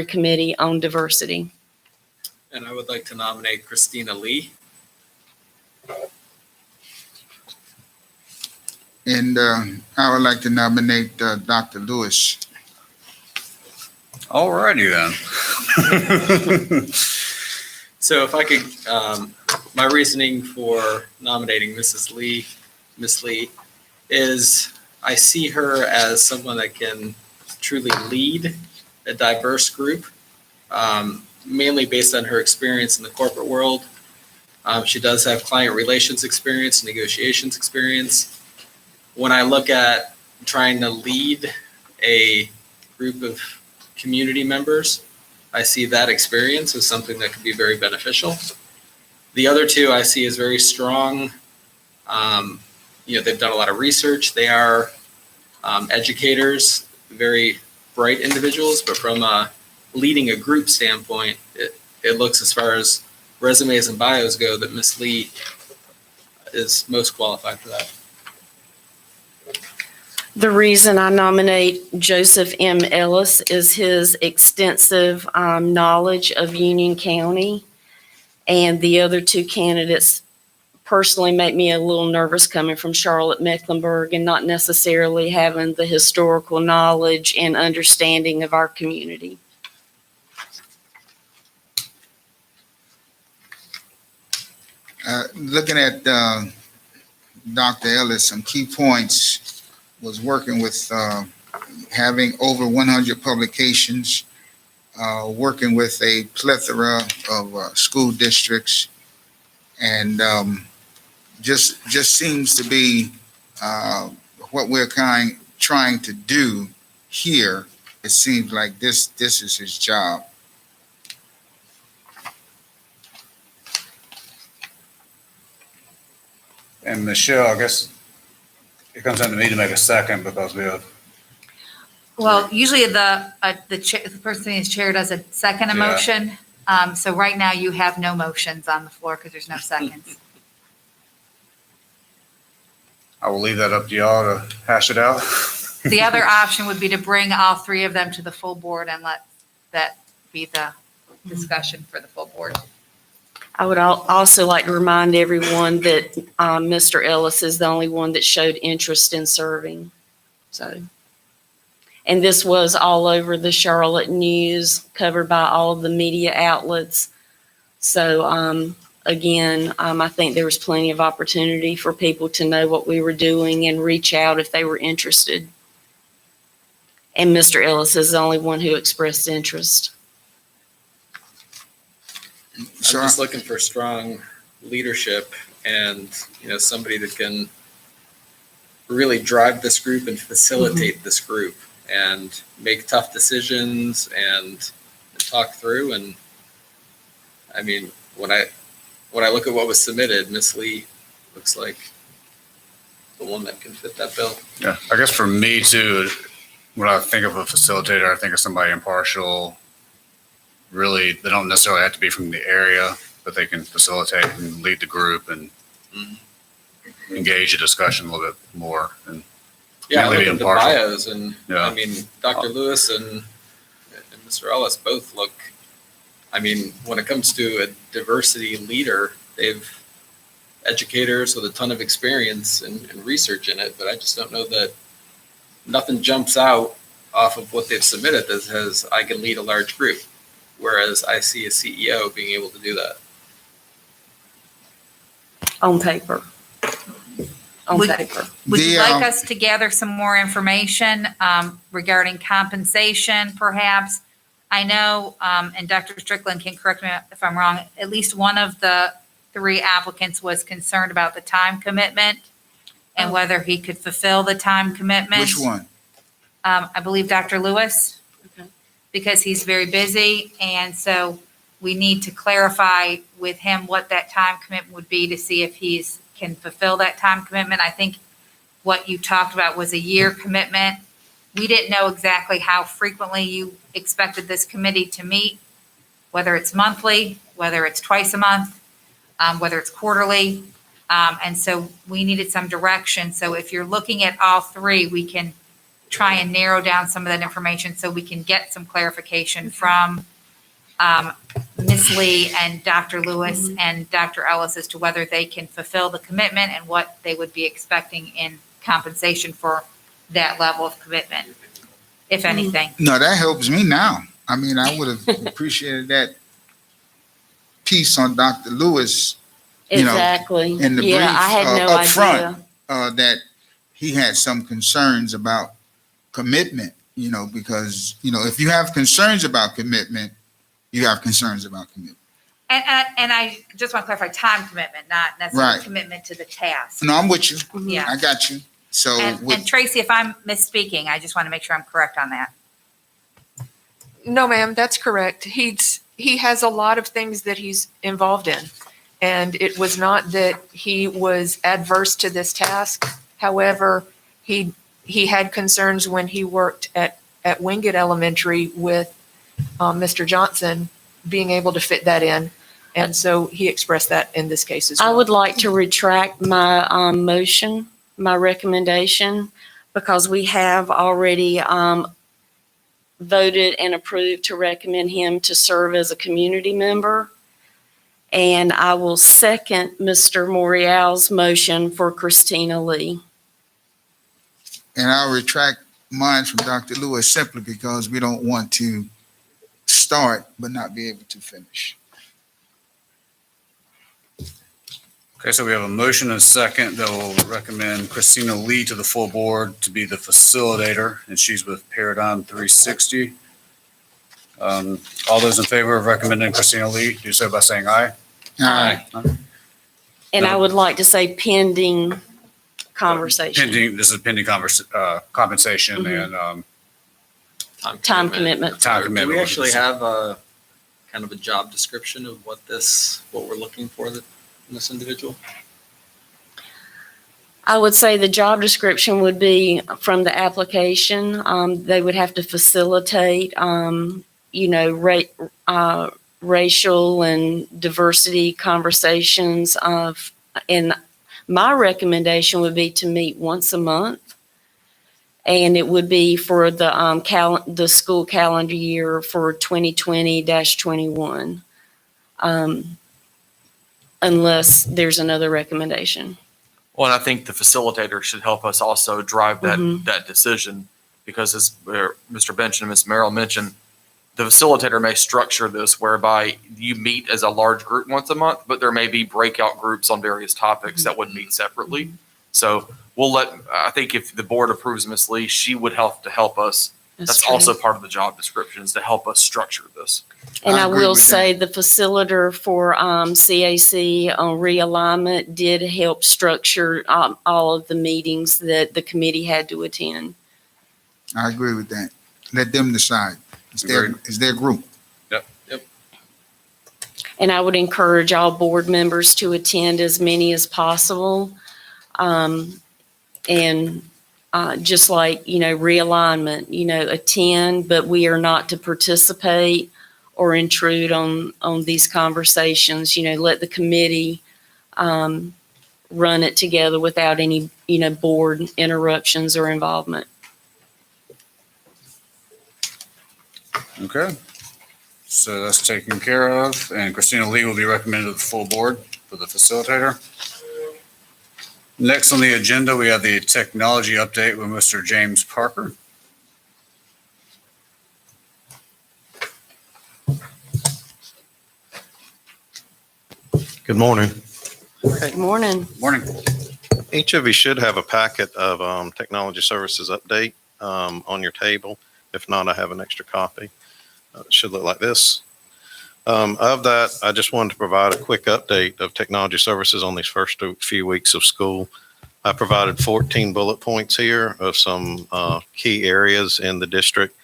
Committee on Diversity. And I would like to nominate Christina Lee. and I would like to nominate Dr. Lewis. All righty then. So if I could, my reasoning for nominating Miss Lee, is I see her as someone that can truly lead a diverse group, mainly based on her experience in the corporate world. She does have client relations experience, negotiations experience. When I look at trying to lead a group of community members, I see that experience as something that could be very beneficial. The other two I see as very strong. They've done a lot of research. They are educators, very bright individuals, but from leading a group standpoint, it looks, as far as resumes and bios go, that Miss Lee is most qualified for that. The reason I nominate Joseph M. Ellis is his extensive knowledge of Union County, and the other two candidates personally make me a little nervous, coming from Charlotte, Mecklenburg, and not necessarily having the historical knowledge and understanding of our community. Looking at Dr. Ellis, some key points was working with having over 100 publications, working with a plethora of school districts, and just seems to be what we're trying to do here. It seems like this is his job. And Michelle, I guess it comes down to me to make a second because we have, Well, usually the person who's chair does a second Yeah. motion. So right now you have no motions on the floor because there's no seconds. I will leave that up to y'all to hash it out. The other option would be to bring all three of them to the full board and let that be the discussion for the full board. I would also like to remind everyone that Mr. Ellis is the only one that showed interest in serving. So, and this was all over the Charlotte news, covered by all of the media outlets. So, again, I think there was plenty of opportunity for people to know what we were doing and reach out if they were interested. And Mr. Ellis is the only one who expressed interest. So, just looking for strong leadership and, somebody that can really drive this group and facilitate this group and make tough decisions and talk through. And I mean, when I look at what was submitted, Miss Lee looks like the one that can fit that bill. Yeah, I guess for me too, when I think of a facilitator, I think of somebody impartial. Really, they don't necessarily have to be from the area, but they can facilitate and lead the group and engage a discussion a little bit more. And Yeah, I Maybe look at the impartial. bios and, Yeah. I mean, Dr. Lewis and Mr. Ellis both look, I mean, when it comes to a diversity leader, they've educators with a ton of experience and research in it, but I just don't know that nothing jumps out off of what they've submitted that says I can lead a large group, whereas I see a CEO being able to do that. On paper. On Would- paper. Would you The, like us to gather some more information regarding compensation, perhaps? I know, and Dr. Strickland can correct me if I'm wrong, at least one of the 3 applicants was concerned about the time commitment and whether he could fulfill the time commitment. which one? I believe Dr. Lewis. Okay. Because he's very busy, and so we need to clarify with him what that time commitment would be to see if he's can fulfill that time commitment. I think what you talked about was a year commitment. We didn't know exactly how frequently you expected this committee to meet, whether it's monthly, whether it's twice a month, whether it's quarterly. And so we needed some direction. So if you're looking at all 3, we can try and narrow down some of that information so we can get some clarification from Ms. Lee and Dr. Lewis and Dr. Ellis as to whether they can fulfill the commitment and what they would be expecting in compensation for that level of commitment, if anything. No, that helps me now. I mean, I would have appreciated that piece on Dr. Lewis You know, Exactly. in the Yeah, I had brief, no up front. idea. that he had some concerns about commitment, because, if you have concerns about commitment, you have concerns about commitment. And I just want to clarify time commitment, not necessarily Right. commitment to the task. No, I'm with you. Yeah. I got you. So And Tracy, if I'm misspeaking, I just want to make sure I'm correct on that. No, ma'am, that's correct. He has a lot of things that he's involved in. And it was not that he was adverse to this task. However, he had concerns when he worked at Wingate Elementary with Mr. Johnson, being able to fit that in. And so he expressed that in this case as well. I would like to retract my motion, my recommendation, because we have already voted and approved to recommend him to serve as a community member. And I will second Mr. Morial's motion for Christina Lee. And I'll retract mine from Dr. Lewis simply because we don't want to start but not be able to finish. Okay, so we have a motion and a second that will recommend Christina Lee to the full board to be the facilitator, and she's with Paradigm 360. All those in favor of recommending Christina Lee, do so by saying aye. Aye. And I would like to say pending conversation, This is pending compensation and time commitment. time Do commitment. we actually have a kind of a job description of what we're looking for in this individual? I would say the job description would be from the application. They would have to facilitate, racial and diversity conversations and my recommendation would be to meet once a month. And it would be for the school calendar year for 2020-21. Unless there's another recommendation. Well, and I think the facilitator should help us also drive that decision, because as Mr. Bench and Ms. Merrill mentioned, the facilitator may structure this whereby you meet as a large group once a month, but there may be breakout groups on various topics that would meet separately. So I think if the board approves Ms. Lee, she would help us That's true. also part of the job description, is to help us structure this. And I I agree will with say the facilitator for CAC on realignment did help structure all of the meetings that the committee had to attend. I agree with that. Let them decide. It's their group. And I would encourage all board members to attend as many as possible. And just like, realignment, attend, but we are not to participate or intrude on these conversations. Let the committee run it together without any, board interruptions or involvement. Okay. So that's taken care of, and Christina Lee will be recommended to the full board for the facilitator. Next on the agenda, we have the technology update with Mr. James Parker. Good morning. Good morning. Morning. Each of you should have a packet of technology services update on your table. If not, I have an extra copy. It should look like this. Of that, I just wanted to provide a quick update of technology services on these first few weeks of school. I provided 14 bullet points here of some key areas in the district.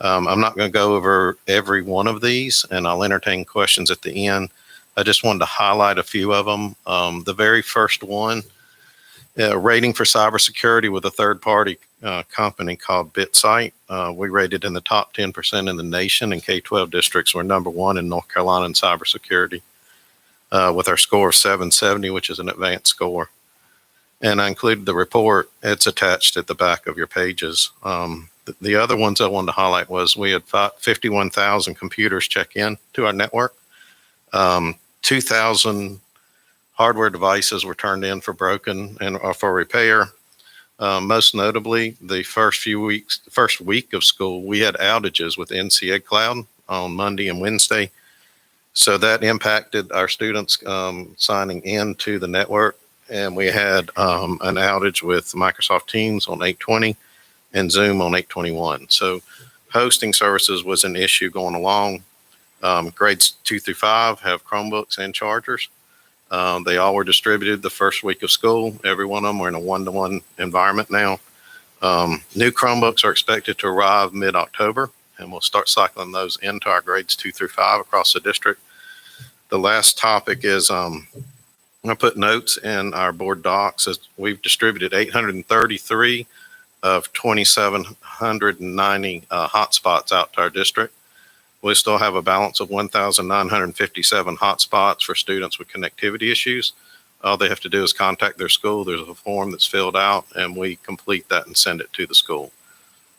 I'm not going to go over every one of these, and I'll entertain questions at the end. I just wanted to highlight a few of them. The very first one, rating for cybersecurity with a third-party company called BitSite. We rated in the top 10% in the nation, and K-12 districts were number one in North Carolina in cybersecurity with our score of 770, which is an advanced score. And I included the report. It's attached at the back of your pages. The other ones I wanted to highlight was we had 51,000 computers check in to our network. 2,000 hardware devices were turned in for broken and for repair. Most notably, the first week of school, we had outages with NC Cloud on Monday and Wednesday. So that impacted our students signing in to the network. And we had an outage with Microsoft Teams on 820 and Zoom on 821. So hosting services was an issue going along. Grades 2 through 5 have Chromebooks and chargers. They all were distributed the first week of school. Every one of them were in a one-to-one environment now. New Chromebooks are expected to arrive mid-October, and we'll start cycling those into our grades 2 through 5 across the district. The last topic is I'm going to put notes in our board docs. As we've distributed 833 of 2,790 hotspots out to our district. We still have a balance of 1,957 hotspots for students with connectivity issues. All they have to do is contact their school. There's a form that's filled out, and we complete that and send it to the school.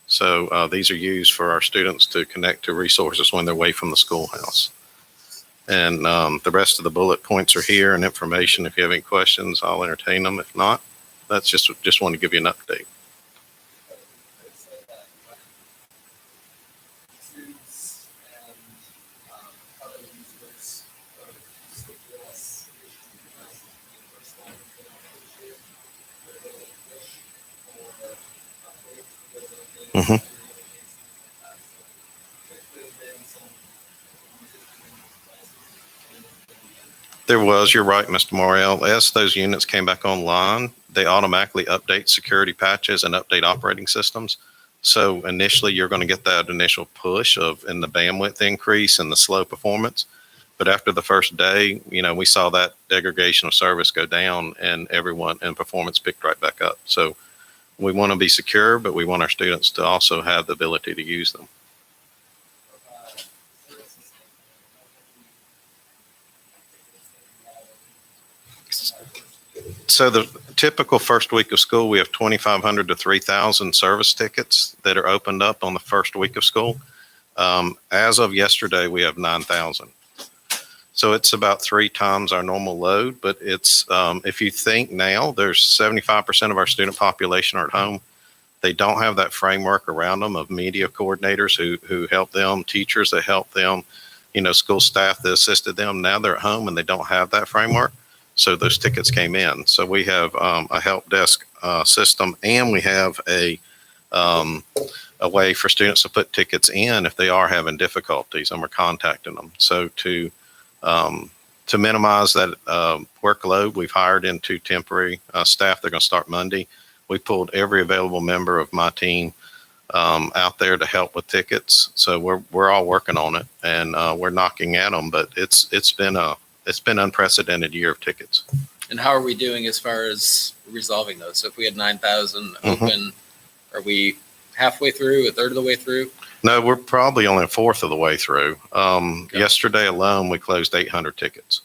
So these are used for our students to connect to resources when they're away from the schoolhouse. And the rest of the bullet points are here and information. If you have any questions, I'll entertain them. If not, that's just want to give you an update. Mm-hmm. There was, you're right, Mr. Morrell. As those units came back online, they automatically update security patches and update operating systems. So initially, you're going to get that initial push in the bandwidth increase and the slow performance. But after the first day, we saw that degradation of service go down, and performance picked right back up. So we want to be secure, but we want our students to also have the ability to use them. So the typical first week of school, we have 2,500 to 3,000 service tickets that are opened up on the first week of school. As of yesterday, we have 9,000. So it's about 3 times our normal load, but it's, if you think now, there's 75% of our student population are at home. They don't have that framework around them of media coordinators who help them, teachers that help them, school staff that assisted them. Now they're at home and they don't have that framework. So those tickets came in. So we have a help desk system, and we have a a way for students to put tickets in if they are having difficulties, and we're contacting them. So to minimize that workload, we've hired in 2 temporary staff. They're going to start Monday. We pulled every available member of my team out there to help with tickets. So we're all working on it, and we're knocking at them. But it's been unprecedented year of tickets. And how are we doing as far as resolving those? So if we had 9,000 open, are we halfway through, a third of the way through? No, we're probably only a fourth of the way through. Yesterday alone, we closed 800 tickets.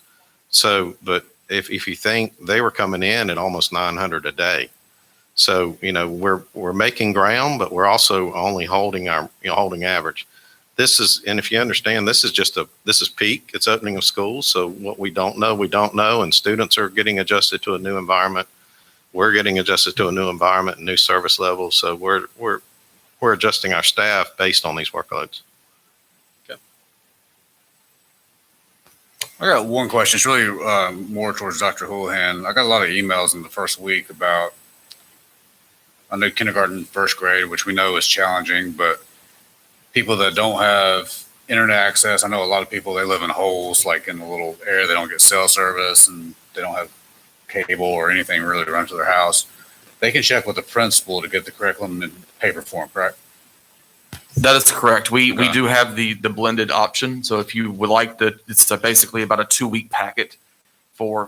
So, but if you think they were coming in at almost 900 a day. So, we're making ground, but we're also only holding holding average. And if you understand, this is peak. It's opening of schools. So what we don't know. And students are getting adjusted to a new environment. We're getting adjusted to a new environment and new service levels. So we're adjusting our staff based on these workloads. I got one question. It's really more towards Dr. Houlihan. I got a lot of emails in the first week about, I know kindergarten, first grade, which we know is challenging, but people that don't have internet access, I know a lot of people, they live in holes, like in a little area, they don't get cell service and they don't have cable or anything really run to their house. They can check with the principal to get the curriculum in paper form, correct? That is correct. We Okay. do have the blended option. So if you would like it's basically about a 2-week packet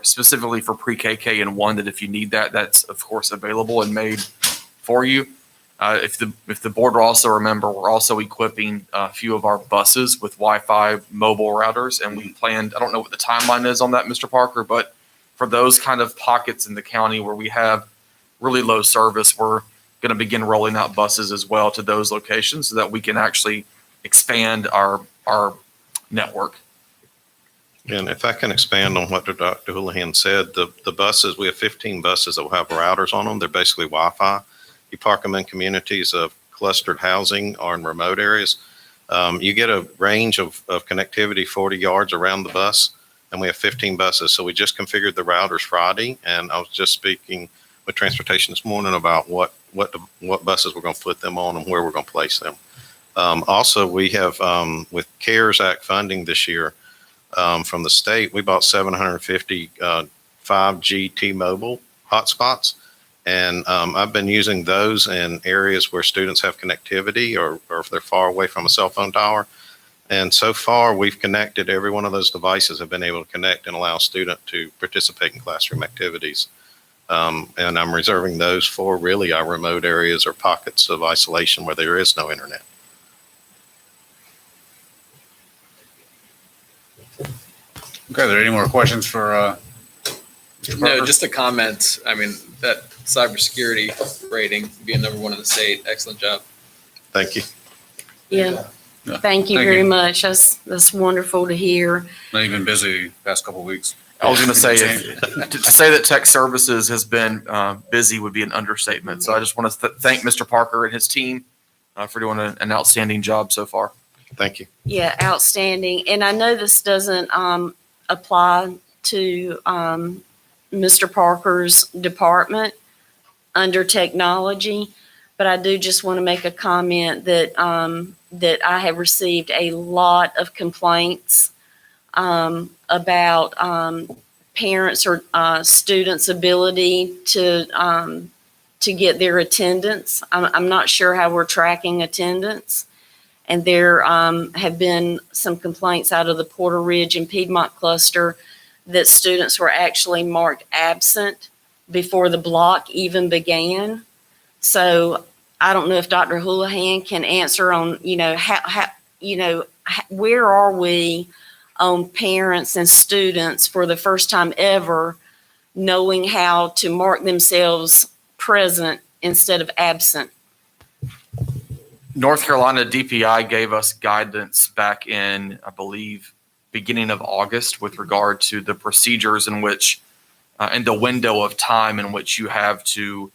specifically for pre-KK and 1, that if you need that's of course available and made for you. If the board will also remember, we're also equipping a few of our buses with Wi-Fi mobile routers, and we planned, I don't know what the timeline is on that, Mr. Parker, but for those kind of pockets in the county where we have really low service, we're going to begin rolling out buses as well to those locations so that we can actually expand our network. And if I can expand on what Dr. Houlihan said, the buses, we have 15 buses that will have routers on them. They're basically Wi-Fi. You park them in communities of clustered housing or in remote areas. You get a range of connectivity 40 yards around the bus, and we have 15 buses. So we just configured the routers Friday, and I was just speaking with transportation this morning about what buses we're going to put them on and where we're going to place them. Also, we have, with CARES Act funding this year from the state, we bought 750 5G T-Mobile hotspots. And I've been using those in areas where students have connectivity or if they're far away from a cell phone tower. And so far, we've connected, every one of those devices have been able to connect and allow a student to participate in classroom activities. And I'm reserving those for really our remote areas or pockets of isolation where there is no internet. Okay, are there any more questions for Mr. Parker? No, just a comment. I mean, that cybersecurity rating, being number 1 in the state, excellent job. Thank you. Yeah. Yeah. Thank you Thank very you. much. That's wonderful to hear. I know you've been busy the past couple of weeks. I was going to say, to say that tech services has been busy would be an understatement. So I just want to thank Mr. Parker and his team for doing an outstanding job so far. Thank you. Yeah, outstanding. And I know this doesn't apply to Mr. Parker's department under technology, but I do just want to make a comment that that I have received a lot of complaints about parents or students' ability to get their attendance. I'm not sure how we're tracking attendance. And there have been some complaints out of the Porter Ridge and Piedmont cluster that students were actually marked absent before the block even began. So I don't know if Dr. Houlihan can answer on, where are we on parents and students for the first time ever knowing how to mark themselves present instead of absent? North Carolina DPI gave us guidance back in, I believe, beginning of August with regard to the procedures in which, and the window of time in which you have to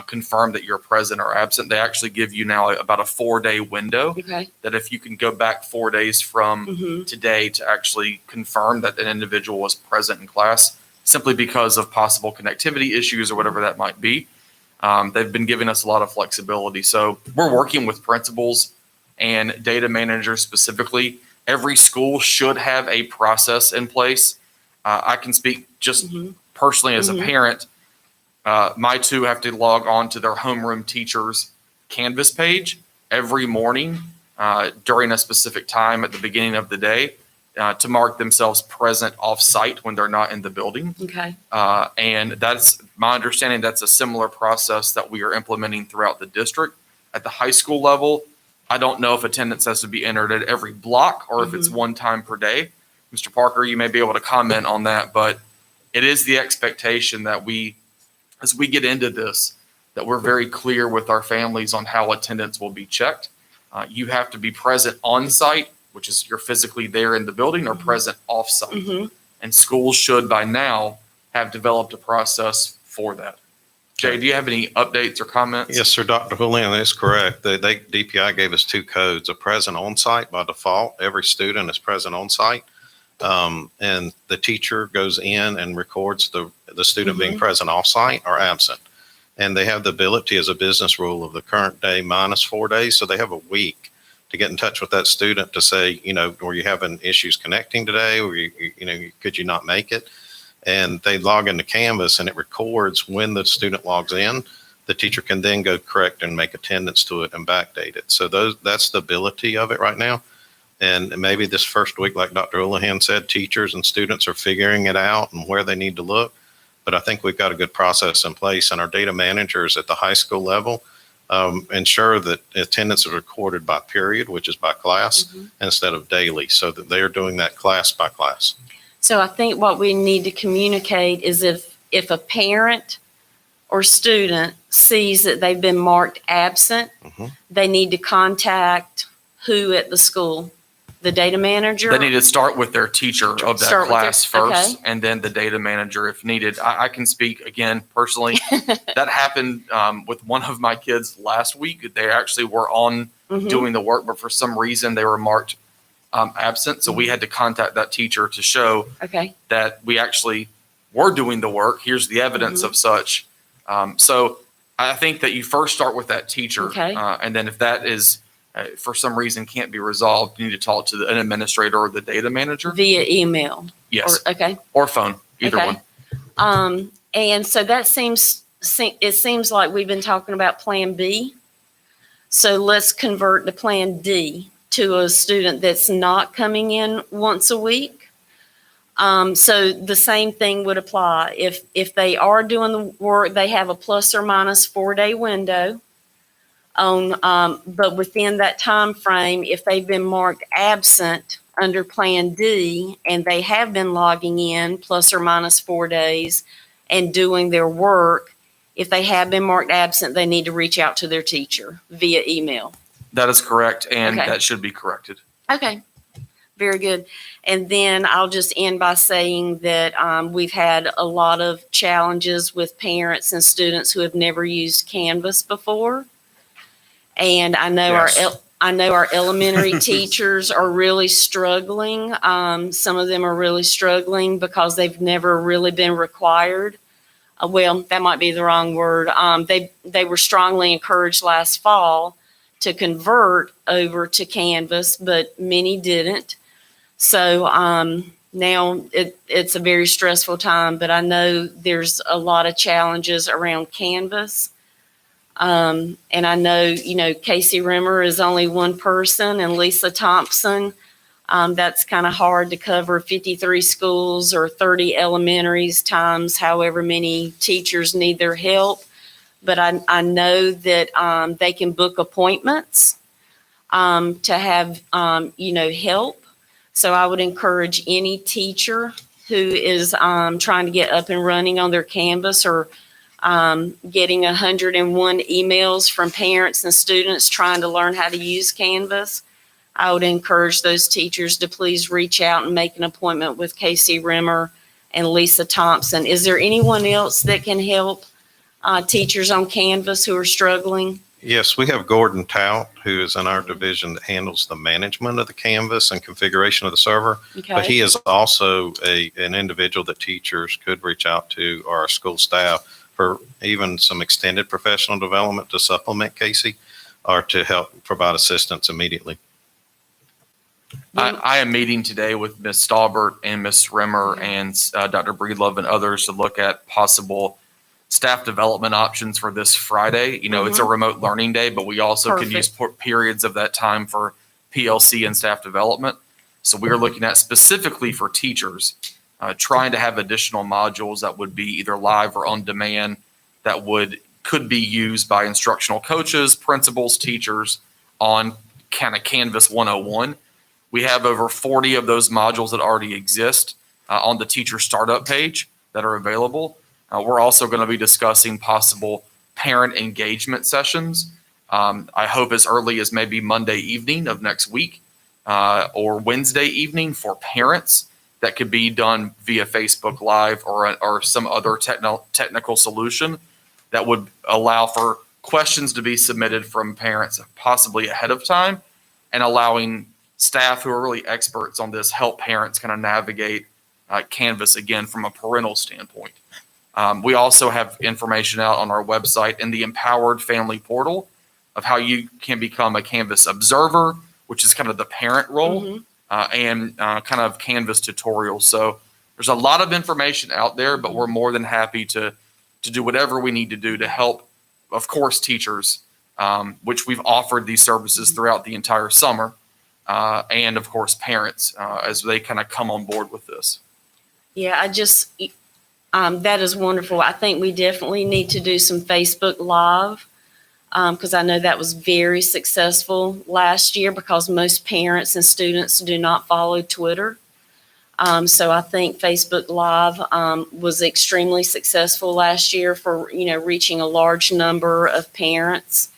confirm that you're present or absent. They actually give you now about a 4-day window. Okay. That if you can go back 4 days from today to actually confirm that an individual was present in class, simply because of possible connectivity issues or whatever that might be. They've been giving us a lot of flexibility. So we're working with principals and data managers specifically. Every school should have a process in place. I can speak just personally as a parent. My two have to log on to their homeroom teacher's Canvas page every morning during a specific time at the beginning of the day to mark themselves present off-site when they're not in the building. Okay. And that's my understanding. That's a similar process that we are implementing throughout the district. At the high school level, I don't know if attendance has to be entered at every block or if it's one time per day. Mr. Parker, you may be able to comment on that, but it is the expectation that we, as we get into this, that we're very clear with our families on how attendance will be checked. You have to be present on site, which is you're physically there in the building, or present off site. And schools should by now have developed a process for that. Jay, do you have any updates or comments? Yes, sir. Dr. Julian is correct. DPI gave us two codes, a present on site by default. Every student is present on site. And the teacher goes in and records the student being present off site or absent. And they have the ability as a business rule of the current day minus 4 days. So they have a week to get in touch with that student to say, were you having issues connecting today? Or, could you not make it? And they log into Canvas and it records when the student logs in. The teacher can then go correct and make attendance to it and backdate it. So that's the ability of it right now. And maybe this first week, like Dr. Houlihan said, teachers and students are figuring it out and where they need to look. But I think we've got a good process in place, and our data managers at the high school level ensure that attendance is recorded by period, which is by class, instead of daily, so that they are doing that class by class. So I think what we need to communicate is if a parent or student sees that they've been marked absent, they need to contact who at the school? The data manager? They need to start with their teacher of that class first, okay. and then the data manager if needed. I can speak again personally. That happened with one of my kids last week. They actually were on doing the work, but for some reason they were marked absent. So we had to contact that teacher to show that we actually were doing the work. Here's the evidence of such. So I think that you first start with that teacher. And then if that is for some reason can't be resolved, you need to talk to an administrator or the data manager. Via email? Yes. Or, or phone, either one. And so that it seems like we've been talking about Plan B. So let's convert to Plan D to a student that's not coming in once a week. So the same thing would apply. If they are doing the work, they have a plus or minus 4-day window. But within that time frame, if they've been marked absent under Plan D and they have been logging in plus or minus 4 days and doing their work, if they have been marked absent, they need to reach out to their teacher via email. That is correct, and that should be corrected. Okay, very good. And then I'll just end by saying that we've had a lot of challenges with parents and students who have never used Canvas before. And I know our elementary teachers are really struggling. Some of them are really struggling because they've never really been required. Well, that might be the wrong word. They were strongly encouraged last fall to convert over to Canvas, but many didn't. So now it's a very stressful time, but I know there's a lot of challenges around Canvas. And I know, Casey Rimmer is only one person, and Lisa Thompson. That's kind of hard to cover 53 schools or 30 elementaries times however many teachers need their help. But I know that they can book appointments to have, help. So I would encourage any teacher who is trying to get up and running on their Canvas or getting 101 emails from parents and students trying to learn how to use Canvas. I would encourage those teachers to please reach out and make an appointment with Casey Rimmer and Lisa Thompson. Is there anyone else that can help teachers on Canvas who are struggling? Yes, we have Gordon Tout, who is in our division that handles the management of the Canvas and configuration of the server. But he is also an individual that teachers could reach out to, or our school staff, even some extended professional development to supplement Casey or to help provide assistance immediately. I am meeting today with Ms. Staubert and Ms. Rimmer and Dr. Breedlove and others to look at possible staff development options for this Friday. You know, it's a remote learning day, but we also can use periods of that time for PLC and staff development. So we are looking at specifically for teachers, trying to have additional modules that would be either live or on demand that could be used by instructional coaches, principals, teachers on kind of Canvas 101. We have over 40 of those modules that already exist on the teacher startup page that are available. We're also going to be discussing possible parent engagement sessions. I hope as early as maybe Monday evening of next week or Wednesday evening for parents. That could be done via Facebook Live or some other technical solution that would allow for questions to be submitted from parents possibly ahead of time, and allowing staff who are really experts on this help parents kind of navigate Canvas again from a parental standpoint. We also have information out on our website in the Empowered Family Portal of how you can become a Canvas observer, which is kind of the parent role, and kind of Canvas tutorials. So there's a lot of information out there, but we're more than happy to do whatever we need to do to help, of course, teachers, which we've offered these services throughout the entire summer, and of course, parents as they kind of come on board with this. Yeah, that is wonderful. I think we definitely need to do some Facebook Live because I know that was very successful last year because most parents and students do not follow Twitter. So I think Facebook Live was extremely successful last year for, reaching a large number of parents.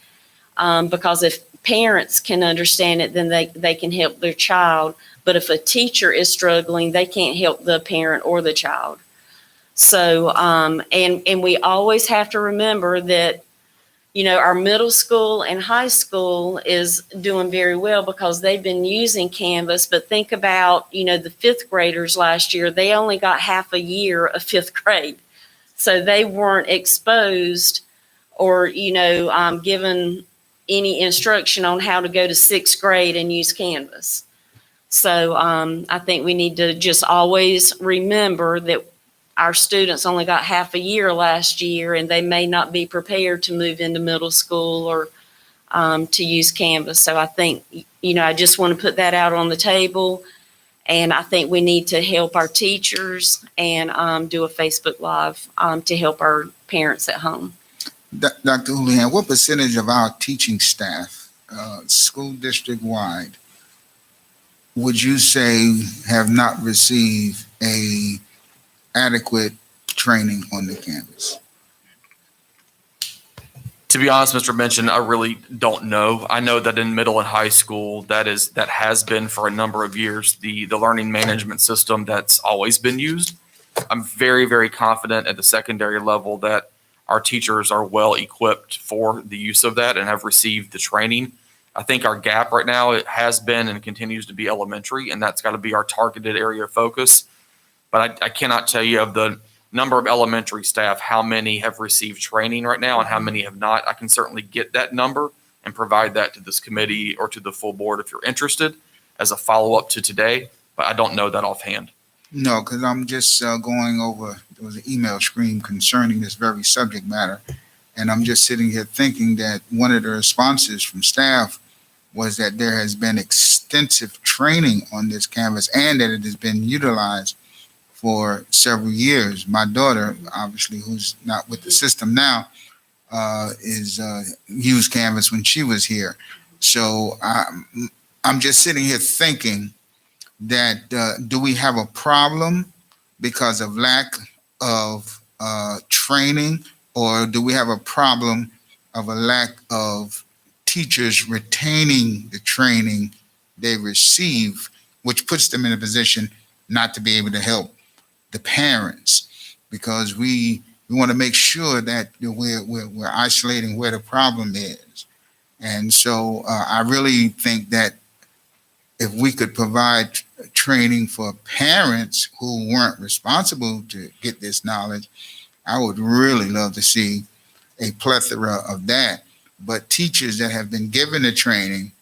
Because if parents can understand it, then they can help their child. But if a teacher is struggling, they can't help the parent or the child. So, and we always have to remember that, our middle school and high school is doing very well because they've been using Canvas. But think about, the fifth graders last year, they only got half a year of fifth grade. So they weren't exposed or, given any instruction on how to go to sixth grade and use Canvas. So I think we need to just always remember that our students only got half a year last year, and they may not be prepared to move into middle school or to use Canvas. So I think, I just want to put that out on the table. And I think we need to help our teachers and do a Facebook Live to help our parents at home. Dr. Houlihan, what percentage of our teaching staff, school district wide, would you say have not received a adequate training on the Canvas? To be honest, Mr. Minchin, I really don't know. I know that in middle and high school, that has been for a number of years the learning management system that's always been used. I'm very, very confident at the secondary level that our teachers are well equipped for the use of that and have received the training. I think our gap right now, it has been and continues to be elementary, and that's got to be our targeted area of focus. But I cannot tell you of the number of elementary staff, how many have received training right now and how many have not. I can certainly get that number and provide that to this committee or to the full board if you're interested as a follow-up to today, but I don't know that offhand. No, because I'm just going over, there was an email stream concerning this very subject matter. And I'm just sitting here thinking that one of the responses from staff was that there has been extensive training on this Canvas and that it has been utilized for several years. My daughter, obviously, who's not with the system now, used Canvas when she was here. So I'm just sitting here thinking that do we have a problem because of lack of training, or do we have a problem of a lack of teachers retaining the training they receive, which puts them in a position not to be able to help the parents? Because we want to make sure that we're isolating where the problem is. And so I really think that if we could provide training for parents who weren't responsible to get this knowledge, I would really love to see a plethora of that. But teachers that have been given the training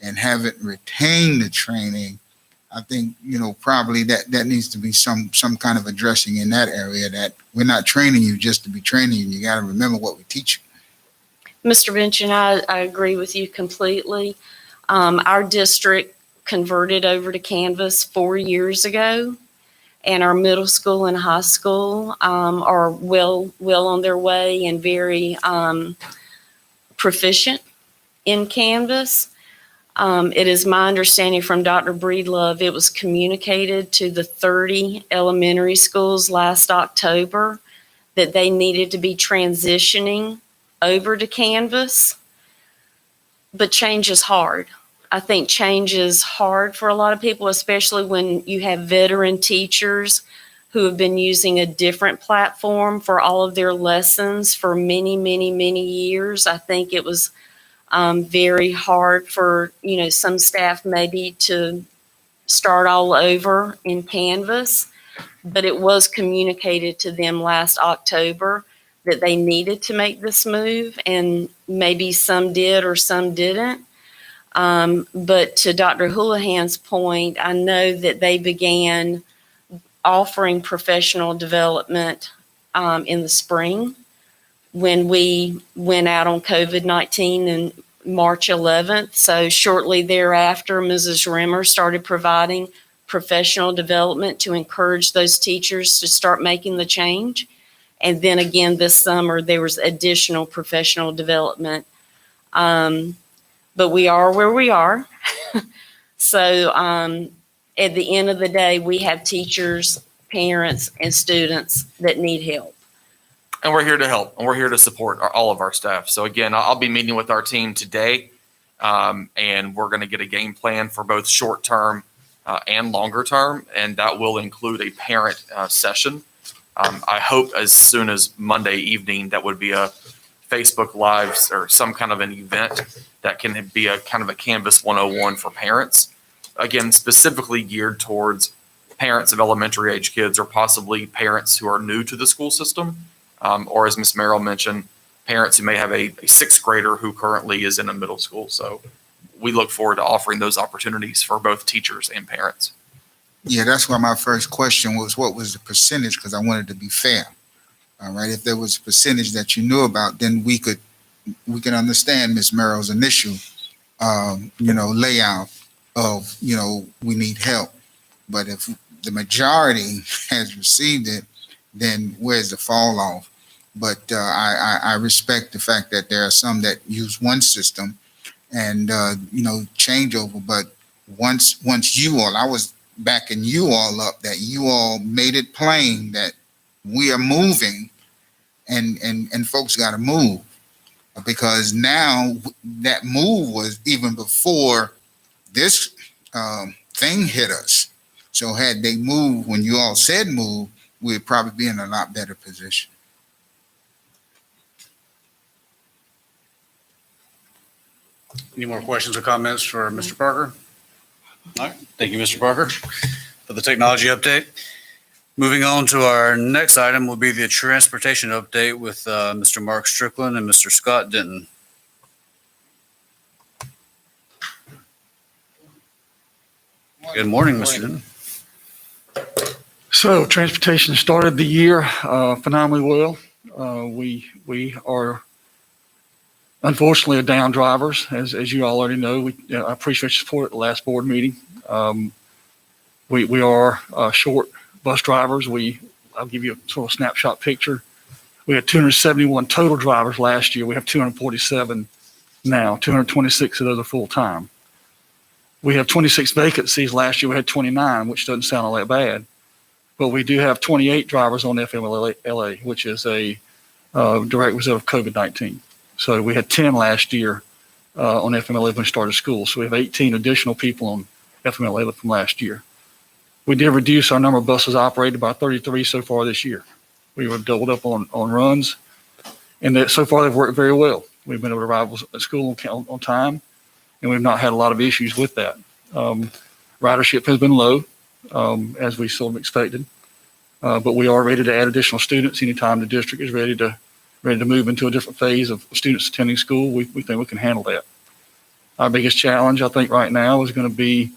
and haven't retained the training, I think, probably that needs to be some kind of addressing in that area, that we're not training you just to be training you. You got to remember what we teach you. Mr. Vincent, I agree with you completely. Our district converted over to Canvas 4 years ago, and our middle school and high school are well on their way and very proficient in Canvas. It is my understanding from Dr. Breedlove, it was communicated to the 30 elementary schools last October that they needed to be transitioning over to Canvas. But change is hard. I think change is hard for a lot of people, especially when you have veteran teachers who have been using a different platform for all of their lessons for many, many, many years. I think it was very hard for, some staff maybe to start all over in Canvas, but it was communicated to them last October that they needed to make this move, and maybe some did or some didn't. But to Dr. Houlihan's point, I know that they began offering professional development in the spring when we went out on COVID-19 in March 11th. So shortly thereafter, Mrs. Rimmer started providing professional development to encourage those teachers to start making the change. And then again, this summer, there was additional professional development. But we are where we are. So at the end of the day, we have teachers, parents, and students that need help. And we're here to help, and we're here to support all of our staff. So again, I'll be meeting with our team today, and we're going to get a game plan for both short-term and longer term, and that will include a parent session. I hope as soon as Monday evening, that would be a Facebook Live or some kind of an event that can be a kind of a Canvas 101 for parents. Again, specifically geared towards parents of elementary age kids, or possibly parents who are new to the school system. Or as Ms. Merrill mentioned, parents who may have a sixth grader who currently is in a middle school. So we look forward to offering those opportunities for both teachers and parents. Yeah, that's why my first question was, what was the percentage? Because I wanted to be fair. All right. If there was a percentage that you knew about, then we could understand Ms. Merrill's initial, layout of, we need help. But if the majority has received it, then where's the fall off? But I respect the fact that there are some that use one system and, change over. But once you all, I was backing you all up, that you all made it plain that we are moving and folks got to move, because now that move was even before this thing hit us. So had they moved when you all said move, we'd probably be in a lot better position. Any more questions or comments for Mr. Parker? All right, thank you, Mr. Parker, for the technology update. Moving on to our next item will be the transportation update with Mr. Mark Strickland and Mr. Scott Denton. Good morning, Mr. Denton. So transportation started the year phenomenally well. We are unfortunately down drivers, as you all already know. I appreciate your support at the last board meeting. We are short bus drivers. I'll give you a sort of snapshot picture. We had 271 total drivers last year. We have 247 now. 226 of those are full time. We have 26 vacancies. Last year we had 29, which doesn't sound all that bad. But we do have 28 drivers on FMLA, which is a direct result of COVID-19. So we had 10 last year on FMLA when we started school. So we have 18 additional people on FMLA from last year. We did reduce our number of buses operated by 33 so far this year. We were doubled up on runs, and so far they've worked very well. We've been able to arrive at school on time, and we've not had a lot of issues with that. Ridership has been low, as we sort of expected. But we are ready to add additional students anytime the district is ready to move into a different phase of students attending school. We think we can handle that. Our biggest challenge, I think, right now is going to be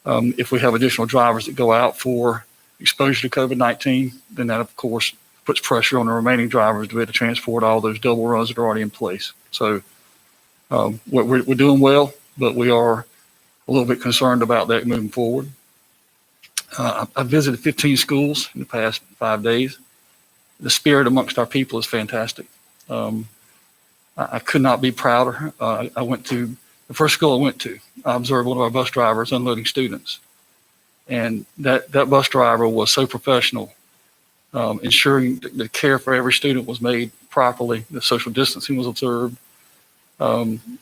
if we have additional drivers that go out for exposure to COVID-19, then that, of course, puts pressure on the remaining drivers to be able to transport all those double runs that are already in place. So we're doing well, but we are a little bit concerned about that moving forward. I visited 15 schools in the past 5 days. The spirit amongst our people is fantastic. I could not be prouder. I went to the first school I went to. I observed one of our bus drivers unloading students. And that bus driver was so professional, ensuring the care for every student was made properly, the social distancing was observed.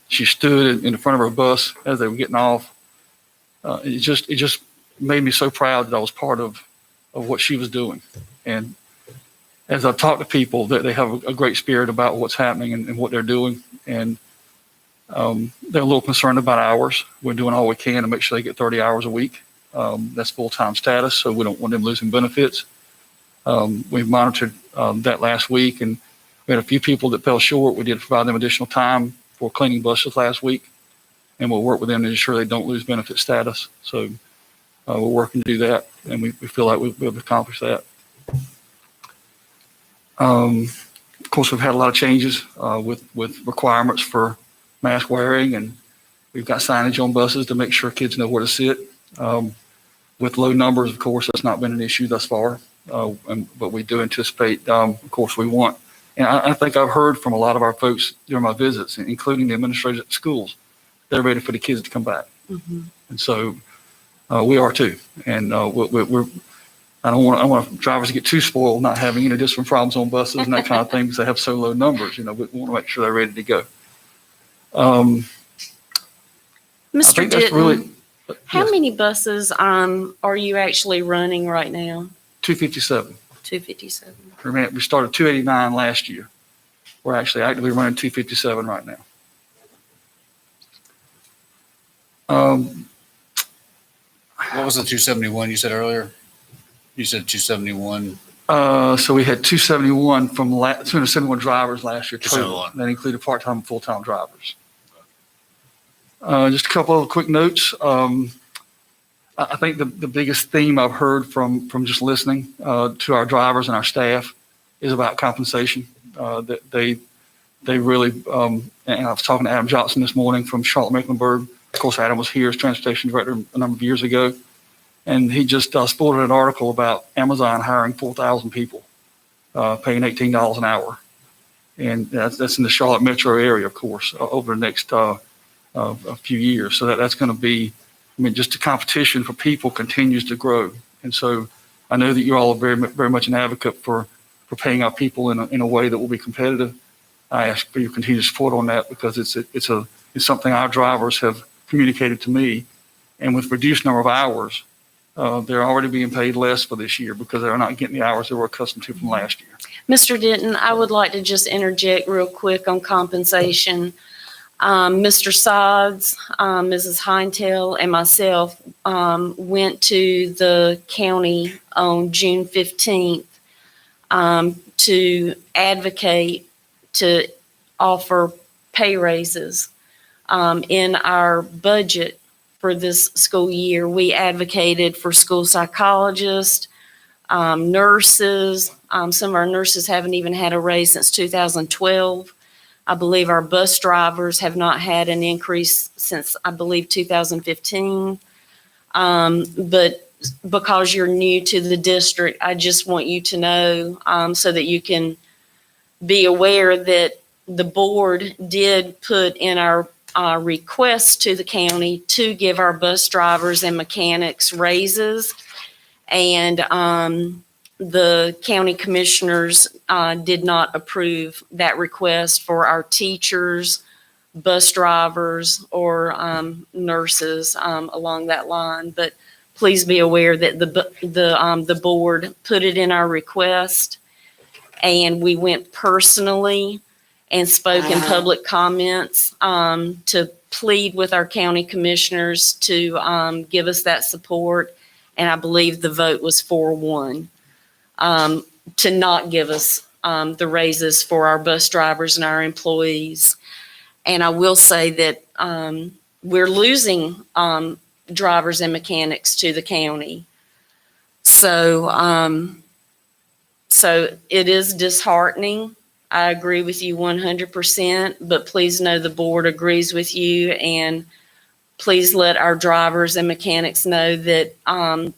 She stood in the front of her bus as they were getting off. It just made me so proud that I was part of what she was doing. And as I've talked to people, that they have a great spirit about what's happening and what they're doing. And they're a little concerned about hours. We're doing all we can to make sure they get 30 hours a week. That's full-time status, so we don't want them losing benefits. We've monitored that last week, and we had a few people that fell short. We did provide them additional time for cleaning buses last week, and we'll work with them to ensure they don't lose benefit status. So we're working to do that, and we feel like we've accomplished that. Of course, we've had a lot of changes with requirements for mask wearing, and we've got signage on buses to make sure kids know where to sit. With low numbers, of course, that's not been an issue thus far, but we do anticipate, of course, we want. And I think I've heard from a lot of our folks during my visits, including the administrators at schools, they're ready for the kids to come back. Mm-hmm. And so we are too. And I don't want drivers to get too spoiled, not having any different problems on buses and that kind of thing because they have so low numbers. We want to make sure they're ready to go. Mr. That's Ditton, really, how yes, many buses are you actually running right now? 257. 257. We started 289 last year. We're actually actively running 257 right now. What was the 271 you said earlier? You said 271. So we had 271 from 271 drivers last year total. 271. That included part-time and full-time drivers. Just a couple of quick notes. I think the biggest theme I've heard from just listening to our drivers and our staff is about compensation. That they really, and I was talking to Adam Johnson this morning from Charlotte-Mecklenburg. Of course, Adam was here as transportation director a number of years ago. And he just sported an article about Amazon hiring 4,000 people, paying $18 an hour. And that's in the Charlotte metro area, of course, over the next a few years. So that's going to be, just the competition for people continues to grow. And so I know that you all are very much an advocate for paying our people in a way that will be competitive. I ask for your continued support on that because it's something our drivers have communicated to me. And with reduced number of hours, they're already being paid less for this year because they're not getting the hours they were accustomed to from last year. Mr. Denton, I would like to just interject real quick on compensation. Mr. Sods, Mrs. Heintel, and myself went to the county on June 15th to advocate to offer pay raises. In our budget for this school year, we advocated for school psychologists, nurses. Some of our nurses haven't even had a raise since 2012. I believe our bus drivers have not had an increase since, I believe, 2015. But because you're new to the district, I just want you to know so that you can be aware that the board did put in our request to the county to give our bus drivers and mechanics raises. And the county commissioners did not approve that request for our teachers, bus drivers, or nurses along that line. But please be aware that the board put it in our request, and we went personally and spoke in public comments to plead with our county commissioners to give us that support. And I believe the vote was 4-1. to not give us the raises for our bus drivers and our employees. And I will say that we're losing drivers and mechanics to the county. So, so it is disheartening. I agree with you 100%, but please know the board agrees with you, and please let our drivers and mechanics know that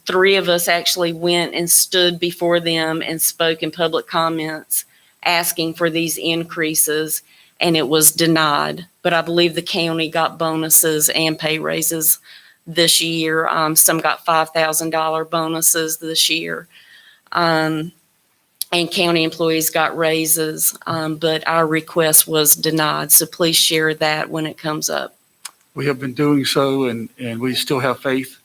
3 of us actually went and stood before them and spoke in public comments asking for these increases, and it was denied. But I believe the county got bonuses and pay raises this year. Some got $5,000 bonuses this year. And county employees got raises, but our request was denied. So please share that when it comes up. We have been doing so, and we still have faith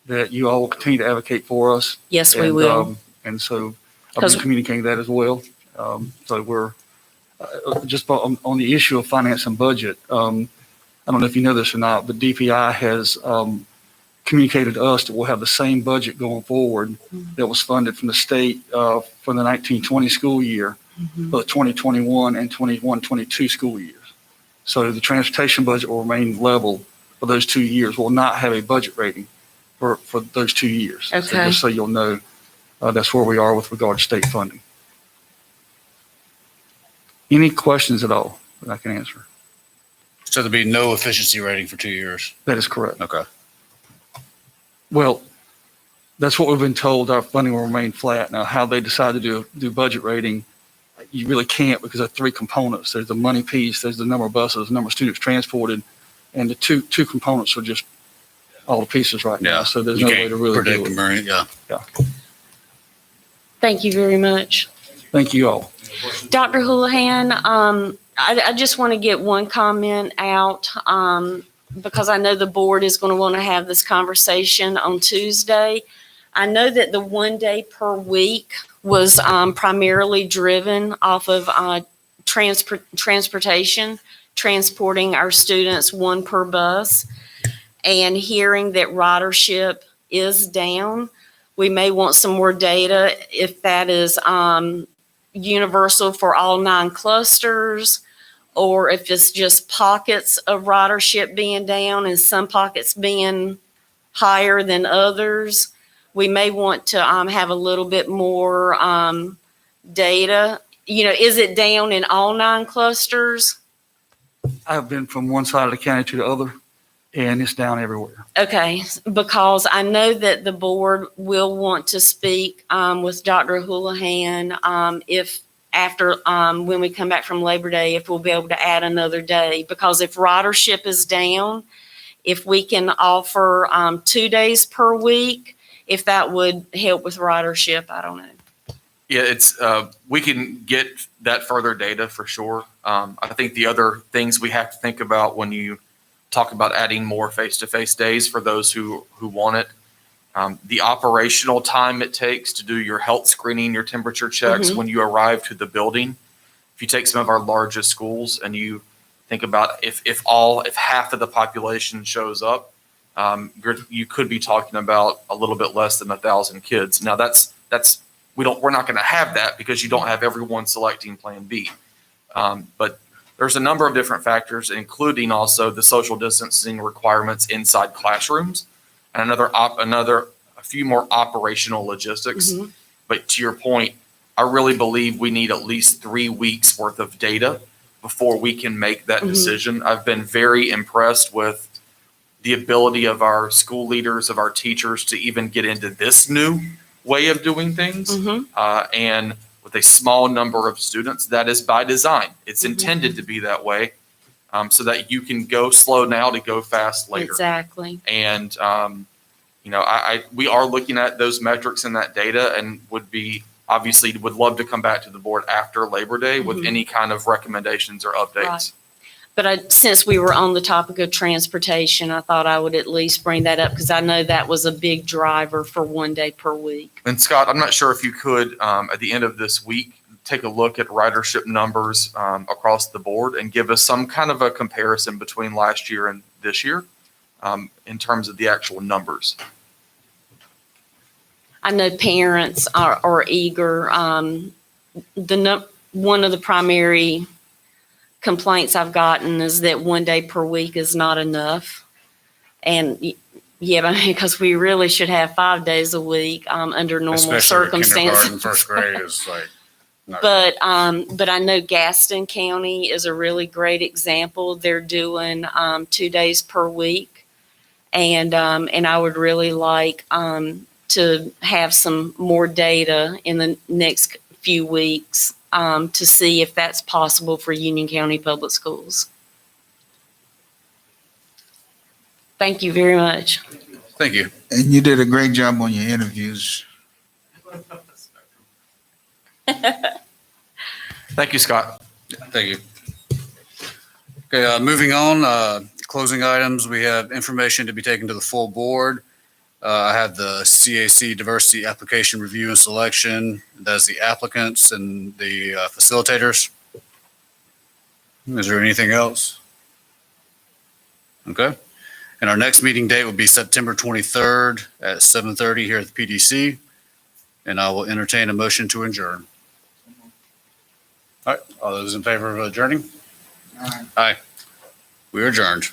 that you all will continue to advocate for us. Yes, we will. And so I've 'Cause- been communicating that as well. So we're just on the issue of finance and budget. I don't know if you know this or not, but DPI has communicated to us that we'll have the same budget going forward that was funded from the state for the 1920 school year, for the 2021 and 21-22 school years. So the transportation budget will remain level for those 2 years. We'll not have a budget rating for those 2 years. So Okay. just so you'll know, that's where we are with regard to state funding. Any questions at all that I can answer? So there'll be no efficiency rating for 2 years. That is correct. Okay. Well, that's what we've been told. Our funding will remain flat. Now, how they decide to do budget rating, you really can't, because there are 3 components. There's the money piece, there's the number of buses, the number of students transported, and the two components are just all the pieces right now. So there's You no way can't to really predict do them, it. right? Yeah. Thank you very much. Thank you all. Dr. Houlihan, I just want to get one comment out because I know the board is going to want to have this conversation on Tuesday. I know that the 1 day per week was primarily driven off of transportation, transporting our students 1 per bus, and hearing that ridership is down. We may want some more data if that is universal for all 9 clusters, or if it's just pockets of ridership being down and some pockets being higher than others. We may want to have a little bit more data. You know, is it down in all 9 clusters? I've been from one side of the county to the other, and it's down everywhere. Okay, because I know that the board will want to speak with Dr. Houlihan if after when we come back from Labor Day, if we'll be able to add another day. Because if ridership is down, if we can offer 2 days per week, if that would help with ridership, I don't know. Yeah, it's, we can get that further data for sure. I think the other things we have to think about when you talk about adding more face-to-face days for those who want it, the operational time it takes to do your health screening, your temperature checks when you arrive to the building. If you take some of our largest schools and you think about if half of the population shows up, you could be talking about a little bit less than 1,000 kids. Now we're not going to have that because you don't have everyone selecting Plan B. But there's a number of different factors, including also the social distancing requirements inside classrooms and a few more operational logistics. But to your point, I really believe we need at least 3 weeks worth of data before we can make that decision. I've been very impressed with the ability of our school leaders, of our teachers to even get into this new way of doing things. And with a small number of students, that is by design. It's intended to be that way so that you can go slow now to go fast later. Exactly. And, we are looking at those metrics and that data and would love to come back to the board after Labor Day with any kind of recommendations or updates. Right. But since we were on the topic of transportation, I thought I would at least bring that up because I know that was a big driver for 1 day per week. And Scott, I'm not sure if you could, at the end of this week, take a look at ridership numbers across the board and give us some kind of a comparison between last year and this year in terms of the actual numbers. I know parents are eager. One of the primary complaints I've gotten is that 1 day per week is not enough. And because we really should have 5 days a week under normal Especially with circumstances. kindergarten, first grade is like. not- But I know Gaston County is a really great example. They're doing 2 days per week, and I would really like to have some more data in the next few weeks to see if that's possible for Union County Public Schools. Thank you very much. Thank you. And you did a great job on your interviews. Thank you, Scott. Thank you. Okay, moving on, closing items, we have information to be taken to the full board. I have the CAC diversity application review and selection. That's the applicants and the facilitators. Is there anything else? Okay. And our next meeting date will be September 23rd at 7:30 here at the PDC. And I will entertain a motion to adjourn. All right, all those in favor of adjourning? All right. Aye. We are adjourned.